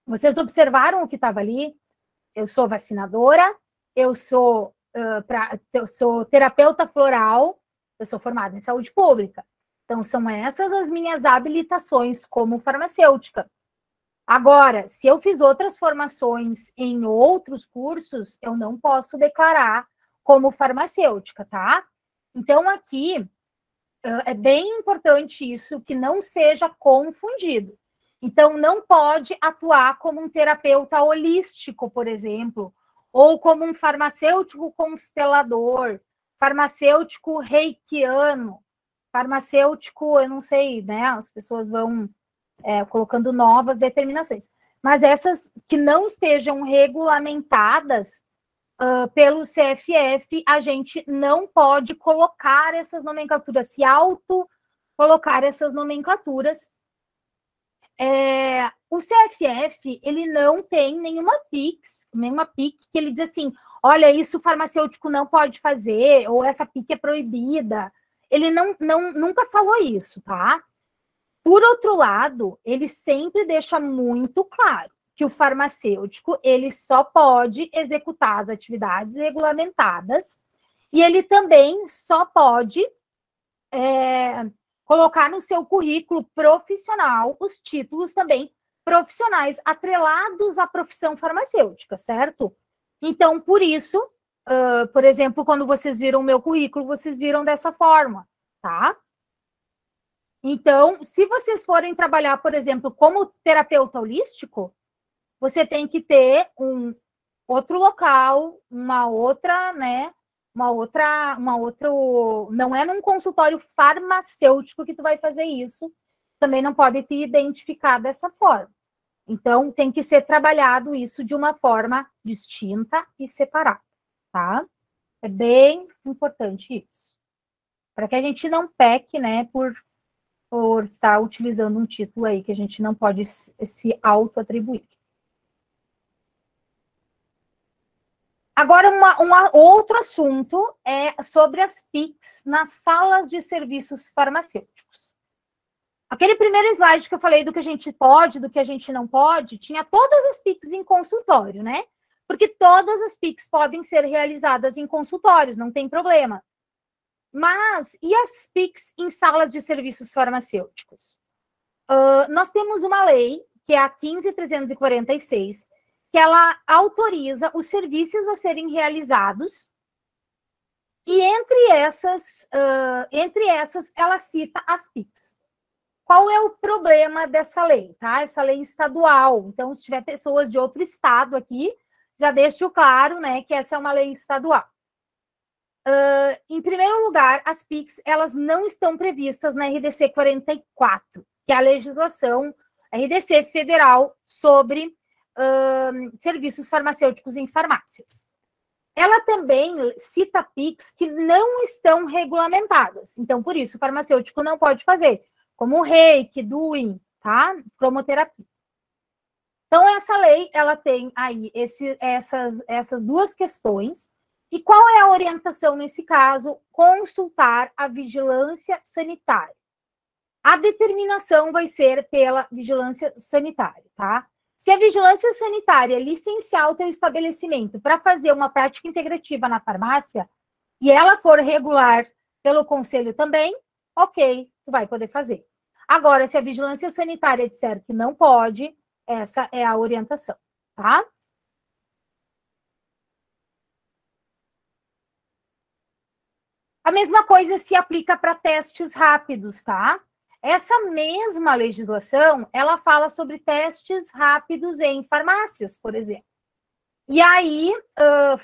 vocês observaram o que estava ali? Eu sou vacinadora, eu sou terapeuta floral, eu sou formada em saúde pública. Então, são essas as minhas habilitações como farmacêutica. Agora, se eu fiz outras formações em outros cursos, eu não posso declarar como farmacêutica, tá? Então, aqui, é bem importante isso, que não seja confundido. Então, não pode atuar como um terapeuta holístico, por exemplo, ou como um farmacêutico constelador, farmacêutico reikiano, farmacêutico, eu não sei, né? As pessoas vão colocando novas determinações. Mas essas que não estejam regulamentadas pelo CFF, a gente não pode colocar essas nomenclaturas, se auto-colocar essas nomenclaturas. O CFF, ele não tem nenhuma PIC que ele diz assim, olha, isso o farmacêutico não pode fazer, ou essa PIC é proibida. Ele nunca falou isso, tá? Por outro lado, ele sempre deixa muito claro que o farmacêutico, ele só pode executar as atividades regulamentadas e ele também só pode colocar no seu currículo profissional os títulos também profissionais atrelados à profissão farmacêutica, certo? Então, por isso, por exemplo, quando vocês viram o meu currículo, vocês viram dessa forma, tá? Então, se vocês forem trabalhar, por exemplo, como terapeuta holístico, você tem que ter um outro local, uma outra, não é num consultório farmacêutico que tu vai fazer isso, também não pode te identificar dessa forma. Então, tem que ser trabalhado isso de uma forma distinta e separada, tá? É bem importante isso. Para que a gente não peque, né, por estar utilizando um título aí que a gente não pode se auto-atribuir. Agora, outro assunto é sobre as PICs nas salas de serviços farmacêuticos. Aquele primeiro slide que eu falei do que a gente pode, do que a gente não pode, tinha todas as PICs em consultório, né? Porque todas as PICs podem ser realizadas em consultórios, não tem problema. Mas, e as PICs em salas de serviços farmacêuticos? Nós temos uma lei, que é a 15.346, que ela autoriza os serviços a serem realizados, e entre essas, ela cita as PICs. Qual é o problema dessa lei, tá? Essa lei estadual. Então, se tiver pessoas de outro estado aqui, já deixo claro, né, que essa é uma lei estadual. Em primeiro lugar, as PICs, elas não estão previstas na RDC 44, que é a legislação RDC federal sobre serviços farmacêuticos em farmácias. Ela também cita PICs que não estão regulamentadas. Então, por isso, o farmacêutico não pode fazer, como o reiki, doing, tá? Cromoterapia. Então, essa lei, ela tem aí essas duas questões E qual é a orientação nesse caso? Consultar a vigilância sanitária. A determinação vai ser pela vigilância sanitária, tá? Se a vigilância sanitária licenciar o teu estabelecimento para fazer uma prática integrativa na farmácia, e ela for regular pelo conselho também, ok, tu vai poder fazer. Agora, se a vigilância sanitária disser que não pode, essa é a orientação, tá? A mesma coisa se aplica para testes rápidos, tá? Essa mesma legislação, ela fala sobre testes rápidos em farmácias, por exemplo. E aí,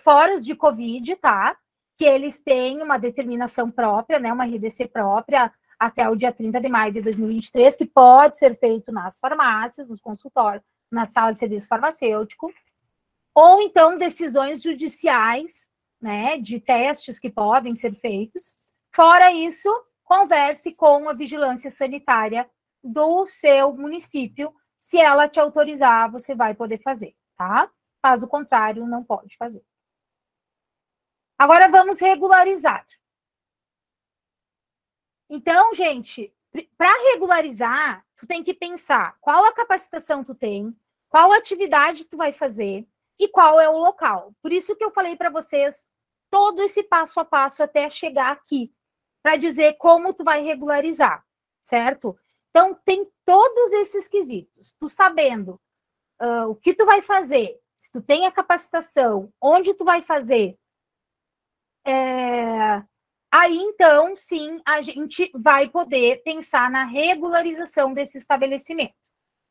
foras de Covid, tá? Que eles têm uma determinação própria, né? Uma RDC própria, até o dia 30 de maio de 2023, que pode ser feito nas farmácias, nos consultórios, na sala de serviço farmacêutico, ou então decisões judiciais, né, de testes que podem ser feitos. Fora isso, converse com a vigilância sanitária do seu município. Se ela te autorizar, você vai poder fazer, tá? Caso contrário, não pode fazer. Agora vamos regularizar. Então, gente, para regularizar, tu tem que pensar qual a capacitação tu tem, qual atividade tu vai fazer e qual é o local. Por isso que eu falei para vocês todo esse passo a passo até chegar aqui, para dizer como tu vai regularizar, certo? Então, tem todos esses quesitos. Tu sabendo o que tu vai fazer, se tu tem a capacitação, onde tu vai fazer, aí, então, sim, a gente vai poder pensar na regularização desse estabelecimento.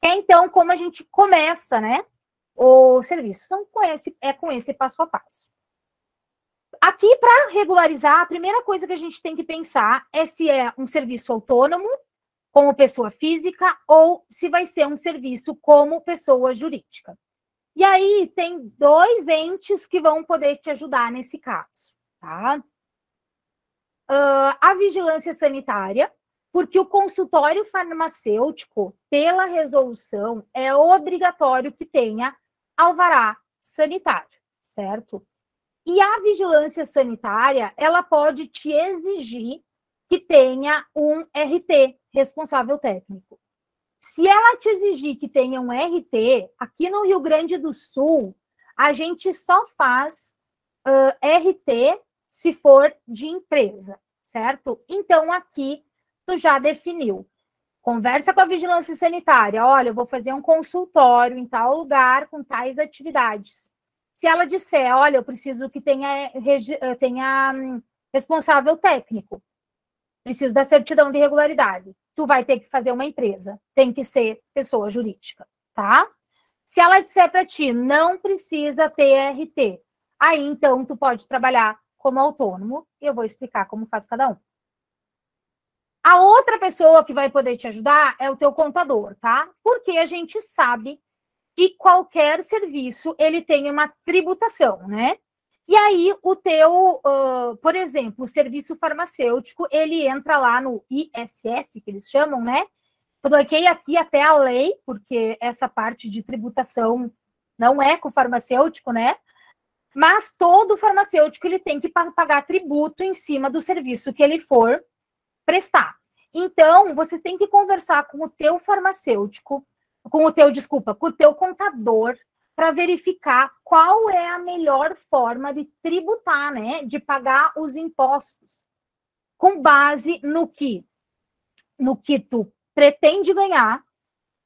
Então, como a gente começa, né, o serviço? Com esse passo a passo. Aqui, para regularizar, a primeira coisa que a gente tem que pensar é se é um serviço autônomo, como pessoa física, ou se vai ser um serviço como pessoa jurídica. E aí, tem 2 entes que vão poder te ajudar nesse caso, tá? A vigilância sanitária, porque o consultório farmacêutico, pela resolução, é obrigatório que tenha alvará sanitário, certo? E a vigilância sanitária, ela pode te exigir que tenha um RT, responsável técnico. Se ela te exigir que tenha um RT, aqui no Rio Grande do Sul, a gente só faz RT se for de empresa, certo? Então, aqui, tu já definiu. Conversa com a vigilância sanitária. Olha, eu vou fazer um consultório em tal lugar com tais atividades. Se ela disser, olha, eu preciso que tenha responsável técnico, preciso da certidão de regularidade, tu vai ter que fazer uma empresa, tem que ser pessoa jurídica, tá? Se ela disser para ti, não precisa ter RT, aí então tu pode trabalhar como autônomo, e eu vou explicar como faz cada um. A outra pessoa que vai poder te ajudar é o teu contador, tá? Porque a gente sabe que qualquer serviço, ele tem uma tributação, né? E aí, o teu, por exemplo, o serviço farmacêutico, ele entra lá no ISS, que eles chamam, né? Coloquei aqui até a lei, porque essa parte de tributação não é com o farmacêutico, né? Mas todo farmacêutico, ele tem que pagar tributo em cima do serviço que ele for prestar. Então, você tem que conversar com o teu farmacêutico, com o teu contador, para verificar qual é a melhor forma de tributar, né? De pagar os impostos, com base no que tu pretende ganhar,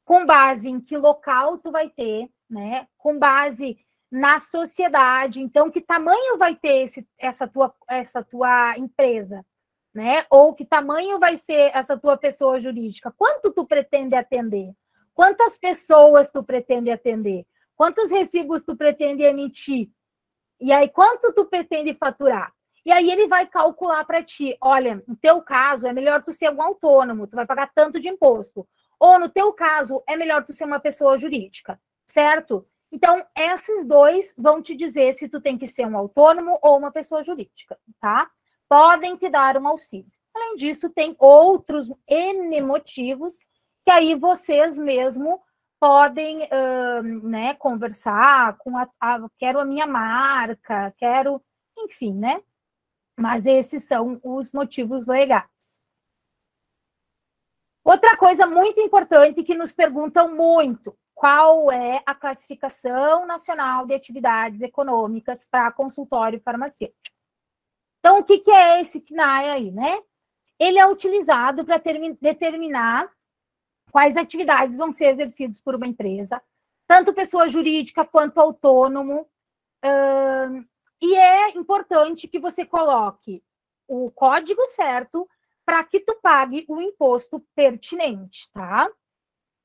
com base em que local tu vai ter, né? Com base na sociedade, então, que tamanho vai ter essa tua empresa, né? Ou que tamanho vai ser essa tua pessoa jurídica? Quanto tu pretende atender? Quantas pessoas tu pretende atender? Quantos recibos tu pretende emitir? E aí, quanto tu pretende faturar? E aí, ele vai calcular para ti, olha, no teu caso, é melhor tu ser um autônomo, tu vai pagar tanto de imposto. Ou, no teu caso, é melhor tu ser uma pessoa jurídica, certo? Então, esses 2 vão te dizer se tu tem que ser um autônomo ou uma pessoa jurídica, tá? Podem te dar um auxílio. Além disso, tem outros N motivos que aí vocês mesmo podem né, conversar com quero a minha marca, quero, enfim, né? Mas esses são os motivos legais. Outra coisa muito importante que nos perguntam muito, qual é a classificação nacional de atividades econômicas para consultório farmacêutico? Então, o que é esse CNAE aí, né? Ele é utilizado para determinar quais atividades vão ser exercidas por uma empresa, tanto pessoa jurídica quanto autônomo, e é importante que você coloque o código certo para que tu pague o imposto pertinente, tá?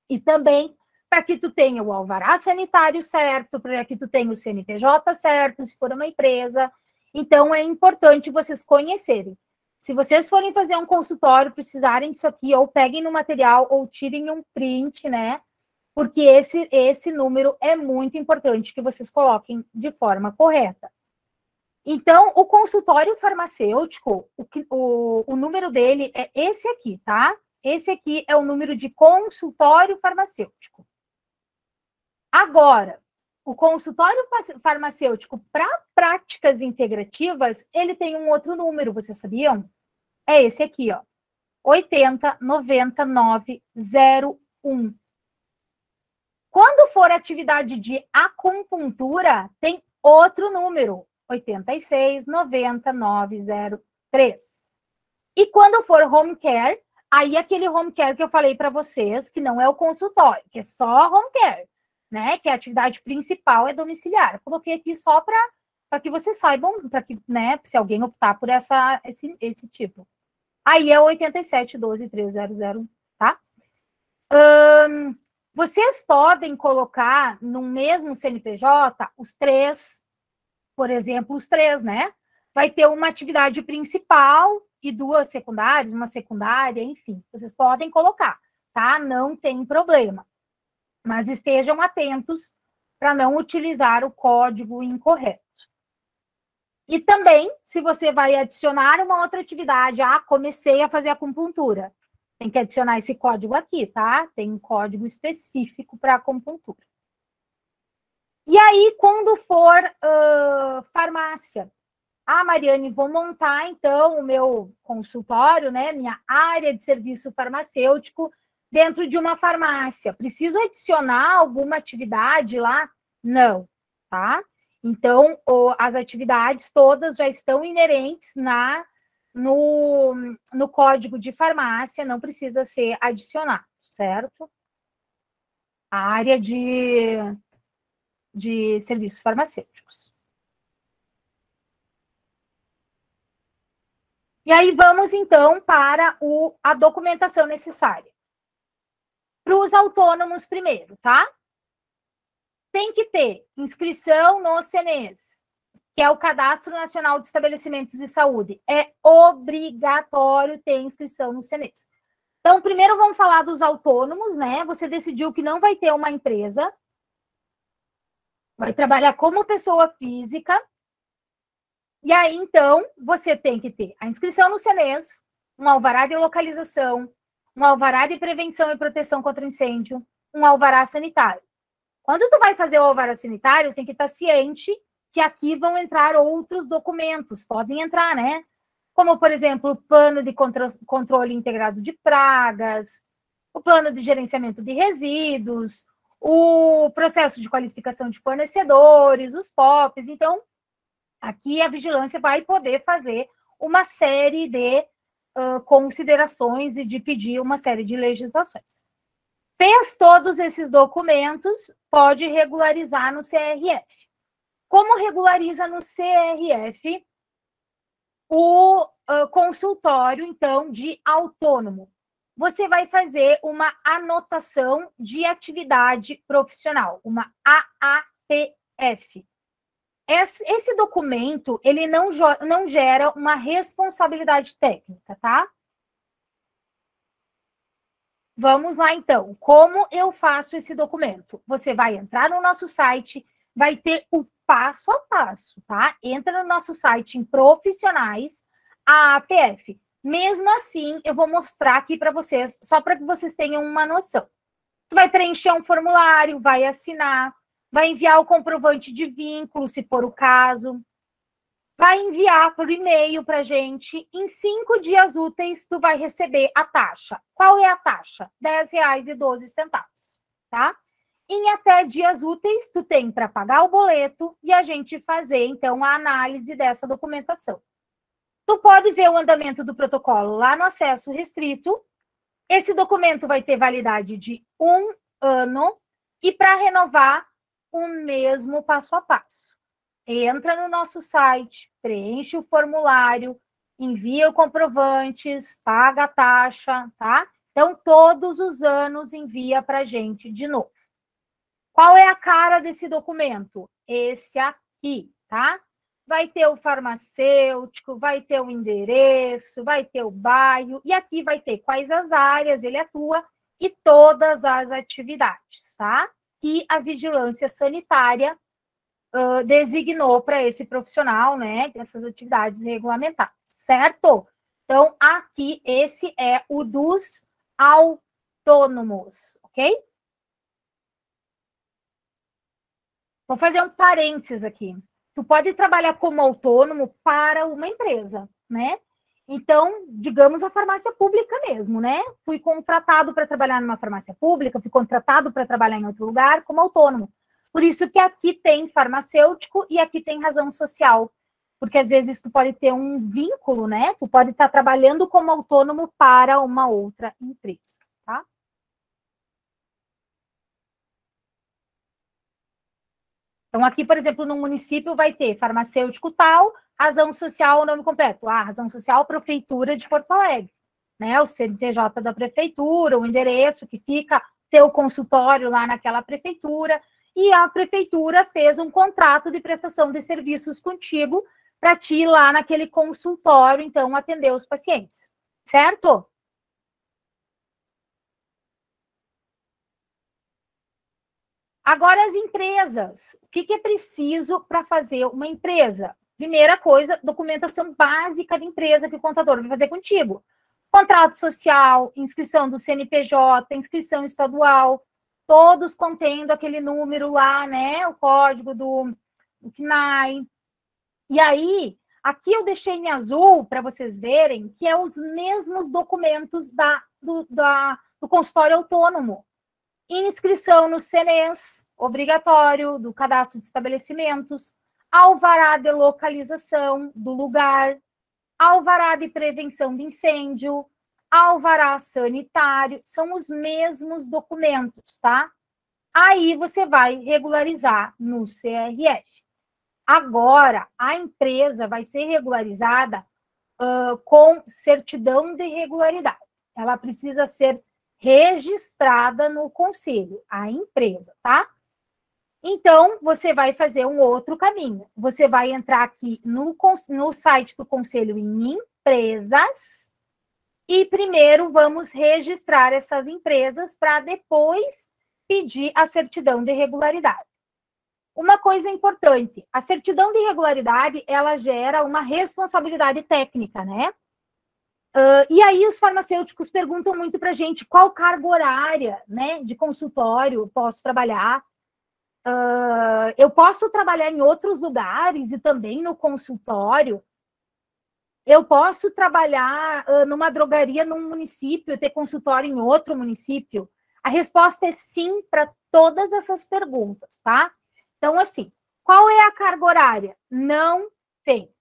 E também para que tu tenha o alvará sanitário certo, para que tu tenha o CNPJ certo, se for uma empresa. Então, é importante vocês conhecerem. Se vocês forem fazer um consultório, precisarem disso aqui, ou peguem no material, ou tirem um print, né? Porque esse número é muito importante que vocês coloquem de forma correta. Então, o consultório farmacêutico, o número dele é esse aqui, tá? Esse aqui é o número de consultório farmacêutico. Agora, o consultório farmacêutico para práticas integrativas, ele tem um outro número, vocês sabiam? É esse aqui, ó. 809901. Quando for atividade de acupuntura, tem outro número, 8690903. E quando for home care, aí aquele home care que eu falei para vocês, que não é o consultório, que é só home care, né? Que a atividade principal é domiciliar. Eu coloquei aqui só para que vocês saibam, para que, né, se alguém optar por esse tipo. Aí é 87123001, tá? Vocês podem colocar no mesmo CNPJ os três, por exemplo, os três, né? Vai ter uma atividade principal e duas secundárias, uma secundária, enfim. Vocês podem colocar, tá? Não tem problema. Mas estejam atentos para não utilizar o código incorreto. E também, se você vai adicionar uma outra atividade, comecei a fazer acupuntura, tem que adicionar esse código aqui, tá? Tem um código específico para acupuntura. E aí, quando for farmácia, Mariane, vou montar, então, o meu consultório, né? Minha área de serviço farmacêutico dentro de uma farmácia. Preciso adicionar alguma atividade lá? Não, tá? Então, as atividades todas já estão inerentes no código de farmácia, não precisa ser adicionado, certo? A área de serviços farmacêuticos. E aí vamos, então, para a documentação necessária. Para os autônomos primeiro, tá? Tem que ter inscrição no CNES, que é o Cadastro Nacional de Estabelecimentos de Saúde. É obrigatório ter inscrição no CNES. Então, primeiro vamos falar dos autônomos, né? Você decidiu que não vai ter uma empresa, vai trabalhar como pessoa física. E aí, então, você tem que ter a inscrição no CNES, um alvará de localização, um alvará de prevenção e proteção contra incêndio, um alvará sanitário. Quando tu vai fazer o alvará sanitário, tem que estar ciente que aqui vão entrar outros documentos, podem entrar, né? Como, por exemplo, o plano de controle integrado de pragas, o plano de gerenciamento de resíduos, o processo de qualificação de fornecedores, os POPs. Então, aqui a vigilância vai poder fazer uma série de considerações e de pedir uma série de legislações. Fez todos esses documentos, pode regularizar no CRF. Como regulariza no CRF o consultório, então, de autônomo? Você vai fazer uma anotação de atividade profissional, uma AAPF. Esse documento, ele não gera uma responsabilidade técnica, tá? Vamos lá, então. Como eu faço esse documento? Você vai entrar no nosso site, vai ter o passo a passo, tá? Entra no nosso site em profissionais, a APF. Mesmo assim, eu vou mostrar aqui para vocês, só para que vocês tenham uma noção. Tu vai preencher um formulário, vai assinar, vai enviar o comprovante de vínculo, se for o caso. vai enviar por e-mail para a gente. Em 5 dias úteis, tu vai receber a taxa. Qual é a taxa? R$10,12, tá? Em até dias úteis, tu tem para pagar o boleto e a gente fazer, então, a análise dessa documentação. Tu pode ver o andamento do protocolo lá no acesso restrito. Esse documento vai ter validade de 1 ano e para renovar o mesmo passo a passo. Entra no nosso site, preenche o formulário, envia o comprovantes, paga a taxa, tá? Então, todos os anos envia para a gente de novo. Qual é a cara desse documento? Esse aqui, tá? Vai ter o farmacêutico, vai ter o endereço, vai ter o bairro, e aqui vai ter quais as áreas ele atua e todas as atividades, tá? Que a vigilância sanitária designou para esse profissional, né? Essas atividades regulamentadas, certo? Então, aqui, esse é o dos autônomos, ok? Vou fazer um parênteses aqui. Tu pode trabalhar como autônomo para uma empresa, né? Então, digamos a farmácia pública mesmo, né? Fui contratado para trabalhar numa farmácia pública, fui contratado para trabalhar em outro lugar como autônomo. Por isso que aqui tem farmacêutico e aqui tem razão social. Porque às vezes tu pode ter um vínculo, né? Tu pode estar trabalhando como autônomo para uma outra empresa, tá? Então, aqui, por exemplo, no município vai ter farmacêutico tal, razão social, o nome completo. Razão social, Prefeitura de Porto Alegre. Né? O CNPJ da Prefeitura, o endereço que fica, teu consultório lá naquela prefeitura. E a prefeitura fez um contrato de prestação de serviços contigo para ti ir lá naquele consultório, então, atender os pacientes. Certo? Agora, as empresas. O que é preciso para fazer uma empresa? Primeira coisa, documentação básica de empresa que o contador vai fazer contigo. Contrato social, inscrição do CNPJ, inscrição estadual, todos contendo aquele número lá, né? O código do CNAE. E aí, aqui eu deixei em azul para vocês verem que é os mesmos documentos do consultório autônomo. Inscrição no CNES, obrigatório, do cadastro de estabelecimentos, alvará de localização do lugar, alvará de prevenção de incêndio, alvará sanitário, são os mesmos documentos, tá? Aí você vai regularizar no CRF. Agora, a empresa vai ser regularizada com certidão de regularidade. Ela precisa ser registrada no conselho, a empresa, tá? Então, você vai fazer um outro caminho. Você vai entrar aqui no site do conselho em empresas e primeiro vamos registrar essas empresas para depois pedir a certidão de regularidade. Uma coisa importante, a certidão de regularidade, ela gera uma responsabilidade técnica, né? E aí os farmacêuticos perguntam muito para a gente qual carga horária, né, de consultório eu posso trabalhar. Eu posso trabalhar em outros lugares e também no consultório. Eu posso trabalhar numa drogaria num município, ter consultório em outro município? A resposta é sim para todas essas perguntas, tá? Então, assim, qual é a carga horária? Não tem.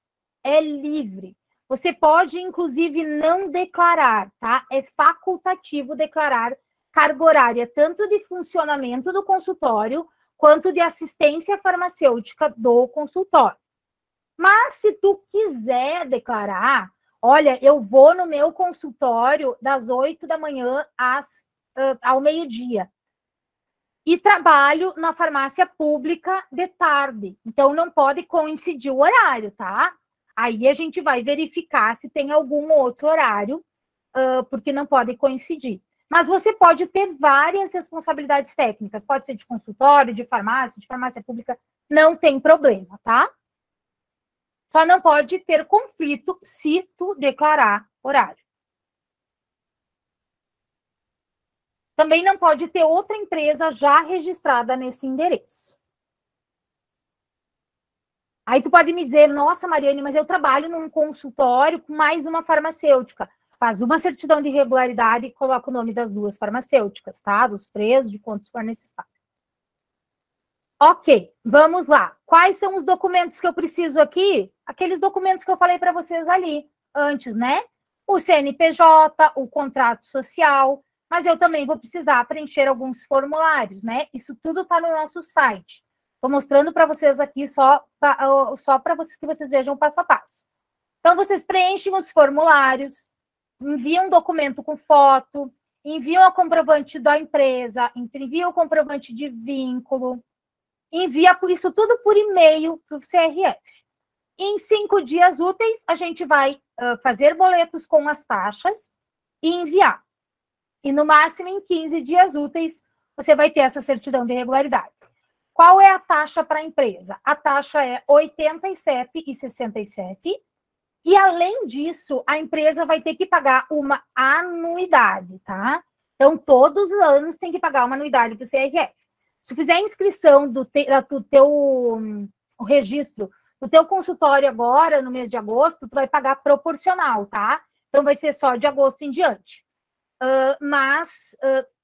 É livre. Você pode, inclusive, não declarar, tá? É facultativo declarar carga horária, tanto de funcionamento do consultório, quanto de assistência farmacêutica do consultório. Mas, se tu quiser declarar, olha, eu vou no meu consultório das 8 da manhã ao meio-dia e trabalho na farmácia pública de tarde. Então, não pode coincidir o horário, tá? Aí a gente vai verificar se tem algum outro horário, porque não pode coincidir. Mas você pode ter várias responsabilidades técnicas. Pode ser de consultório, de farmácia pública, não tem problema, tá? Só não pode ter conflito se tu declarar horário. Também não pode ter outra empresa já registrada nesse endereço. Aí tu pode me dizer, nossa, Mariane, mas eu trabalho num consultório com mais uma farmacêutica. Faz uma certidão de regularidade e coloca o nome das 2 farmacêuticas, tá? Dos 3, de quantos for necessário. Ok, vamos lá. Quais são os documentos que eu preciso aqui? Aqueles documentos que eu falei para vocês ali antes, né? O CNPJ, o contrato social, mas eu também vou precisar preencher alguns formulários, né? Isso tudo está no nosso site. Estou mostrando para vocês aqui só para vocês que vocês vejam passo a passo. Então, vocês preenchem os formulários, enviam um documento com foto, enviam o comprovante da empresa, enviam o comprovante de vínculo, envia isso tudo por e-mail para o CRF. Em 5 dias úteis, a gente vai fazer boletos com as taxas e enviar. E no máximo em 15 dias úteis, você vai ter essa certidão de regularidade. Qual é a taxa para a empresa? A taxa é R$ 87,67. E, além disso, a empresa vai ter que pagar uma anuidade, tá? Então, todos os anos tem que pagar uma anuidade para o CRF. Se fizer a inscrição do teu registro do teu consultório agora, no mês de agosto, tu vai pagar proporcional, tá? Então, vai ser só de agosto em diante. Mas,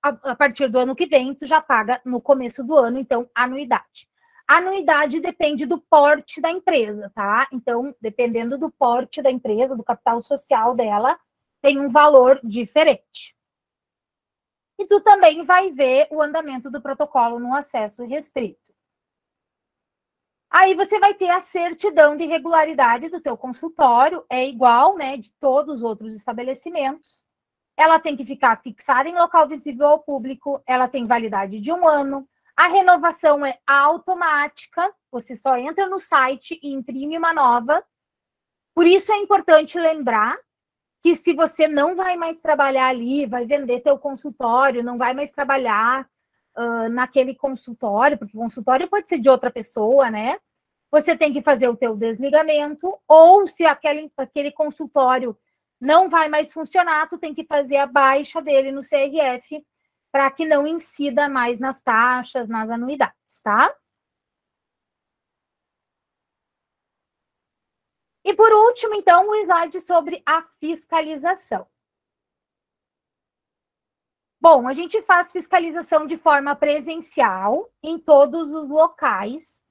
a partir do ano que vem, tu já paga no começo do ano, então, anuidade. A anuidade depende do porte da empresa, tá? Então, dependendo do porte da empresa, do capital social dela, tem um valor diferente. E tu também vai ver o andamento do protocolo no acesso restrito. Aí você vai ter a certidão de regularidade do teu consultório, é igual, né, de todos os outros estabelecimentos. Ela tem que ficar fixada em local visível ao público, ela tem validade de 1 ano, a renovação é automática, você só entra no site e imprime uma nova. Por isso é importante lembrar que se você não vai mais trabalhar ali, vai vender teu consultório, não vai mais trabalhar naquele consultório, porque o consultório pode ser de outra pessoa, né? Você tem que fazer o teu desligamento, ou se aquele consultório não vai mais funcionar, tu tem que fazer a baixa dele no CRF, para que não incida mais nas taxas, nas anuidades, tá? E por último, então, o slide sobre a fiscalização. Bom, a gente faz fiscalização de forma presencial em todos os locais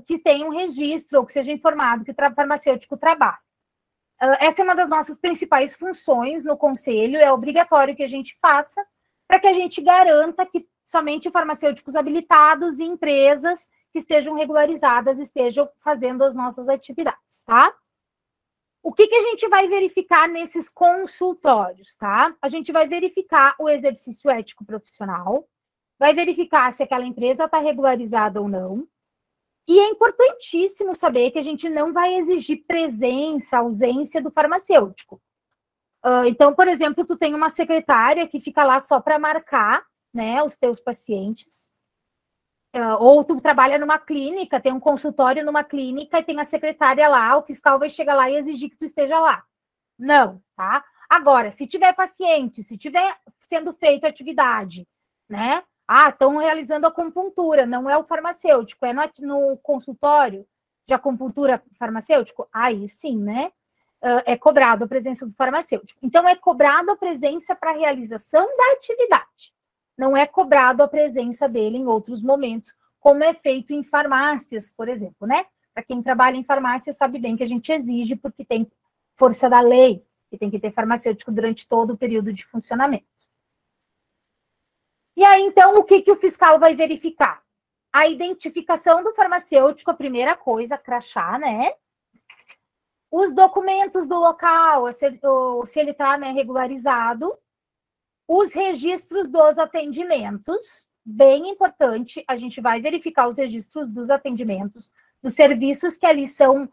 que tenham um registro ou que seja informado que o farmacêutico trabalha. Essa é uma das nossas principais funções no conselho, é obrigatório que a gente faça para que a gente garanta que somente farmacêuticos habilitados e empresas que estejam regularizadas estejam fazendo as nossas atividades, tá? O que a gente vai verificar nesses consultórios, tá? A gente vai verificar o exercício ético profissional, vai verificar se aquela empresa está regularizada ou não. E é importantíssimo saber que a gente não vai exigir presença, ausência do farmacêutico. Então, por exemplo, tu tem uma secretária que fica lá só para marcar, né, os teus pacientes. Ou tu trabalha numa clínica, tem um consultório numa clínica e tem a secretária lá, o fiscal vai chegar lá e exigir que tu esteja lá. Não, tá? Agora, se tiver paciente, se tiver sendo feita atividade, né? Estão realizando acupuntura, não é o farmacêutico, é no consultório de acupuntura farmacêutico? Aí sim, né? É cobrado a presença do farmacêutico. Então, é cobrado a presença para a realização da atividade. Não é cobrado a presença dele em outros momentos, como é feito em farmácias, por exemplo, né? Para quem trabalha em farmácia sabe bem que a gente exige, porque tem força da lei, que tem que ter farmacêutico durante todo o período de funcionamento. E aí, então, o que o fiscal vai verificar? A identificação do farmacêutico, a primeira coisa, crachá, né? Os documentos do local, se ele está, né, regularizado. Os registros dos atendimentos, bem importante, a gente vai verificar os registros dos atendimentos, dos serviços que ali são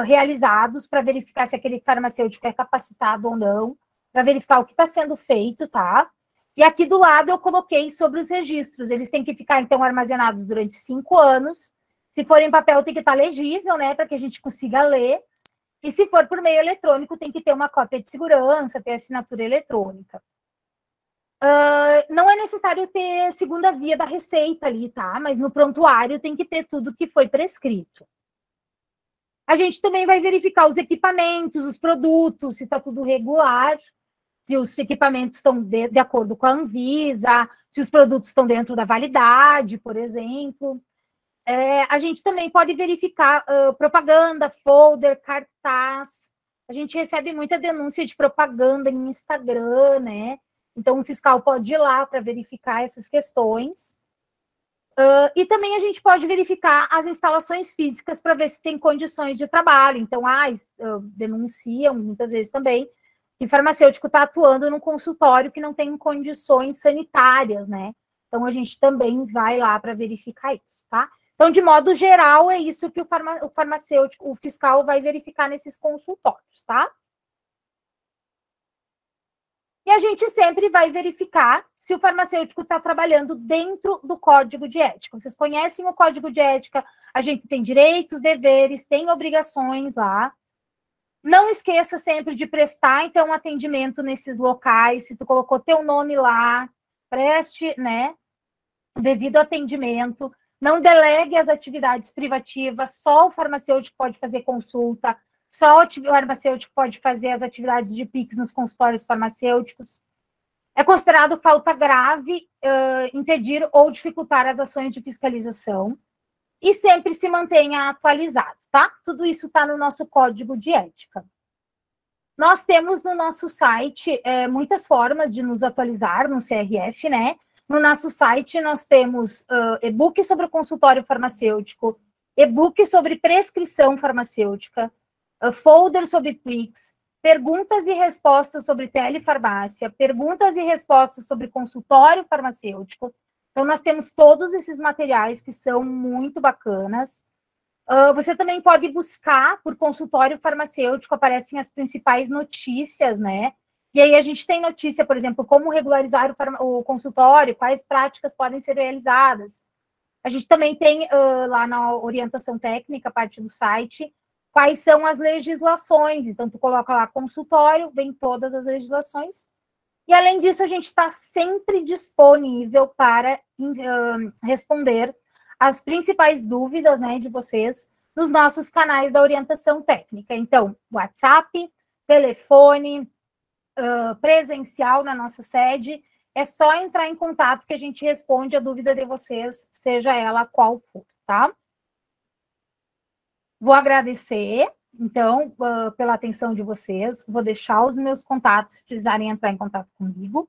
realizados, para verificar se aquele farmacêutico é capacitado ou não, para verificar o que está sendo feito, tá? E aqui do lado eu coloquei sobre os registros, eles têm que ficar, então, armazenados durante 5 anos, se for em papel tem que estar legível, né, para que a gente consiga ler, e se for por meio eletrônico tem que ter uma cópia de segurança, ter assinatura eletrônica. Não é necessário ter segunda via da receita ali, tá? Mas no prontuário tem que ter tudo que foi prescrito. A gente também vai verificar os equipamentos, os produtos, se está tudo regular, se os equipamentos estão de acordo com a Anvisa, se os produtos estão dentro da validade, por exemplo. A gente também pode verificar propaganda, folder, cartaz. A gente recebe muita denúncia de propaganda em Instagram, né? Então, o fiscal pode ir lá para verificar essas questões. E também a gente pode verificar as instalações físicas para ver se tem condições de trabalho. Então, denunciam muitas vezes também que farmacêutico está atuando num consultório que não tem condições sanitárias, né? Então, a gente também vai lá para verificar isso, tá? Então, de modo geral, é isso que o farmacêutico, o fiscal vai verificar nesses consultórios, tá? E a gente sempre vai verificar se o farmacêutico está trabalhando dentro do código de ética. Vocês conhecem o código de ética, a gente tem direitos, deveres, tem obrigações lá. Não esqueça sempre de prestar, então, atendimento nesses locais. Se tu colocou teu nome lá, preste, né, devido atendimento. Não delegue as atividades privativas, só o farmacêutico pode fazer consulta, só o farmacêutico pode fazer as atividades de PIX nos consultórios farmacêuticos. É considerado falta grave impedir ou dificultar as ações de fiscalização e sempre se mantenha atualizado, tá? Tudo isso está no nosso código de ética. Nós temos no nosso site muitas formas de nos atualizar no CRF, né? No nosso site, nós temos e-book sobre o consultório farmacêutico, e-book sobre prescrição farmacêutica, folder sobre PIX, perguntas e respostas sobre telefarmácia, perguntas e respostas sobre consultório farmacêutico. Então, nós temos todos esses materiais que são muito bacanas. Você também pode buscar por consultório farmacêutico, aparecem as principais notícias, né? E aí a gente tem notícia, por exemplo, como regularizar o consultório, quais práticas podem ser realizadas. A gente também tem lá na orientação técnica, parte do site, quais são as legislações. Então, tu coloca lá consultório, vem todas as legislações. E, além disso, a gente está sempre disponível para responder as principais dúvidas, né, de vocês nos nossos canais da orientação técnica. Então, WhatsApp, telefone, presencial na nossa sede, é só entrar em contato que a gente responde a dúvida de vocês, seja ela qual for, tá? Vou agradecer, então, pela atenção de vocês, vou deixar os meus contatos, se precisarem entrar em contato comigo.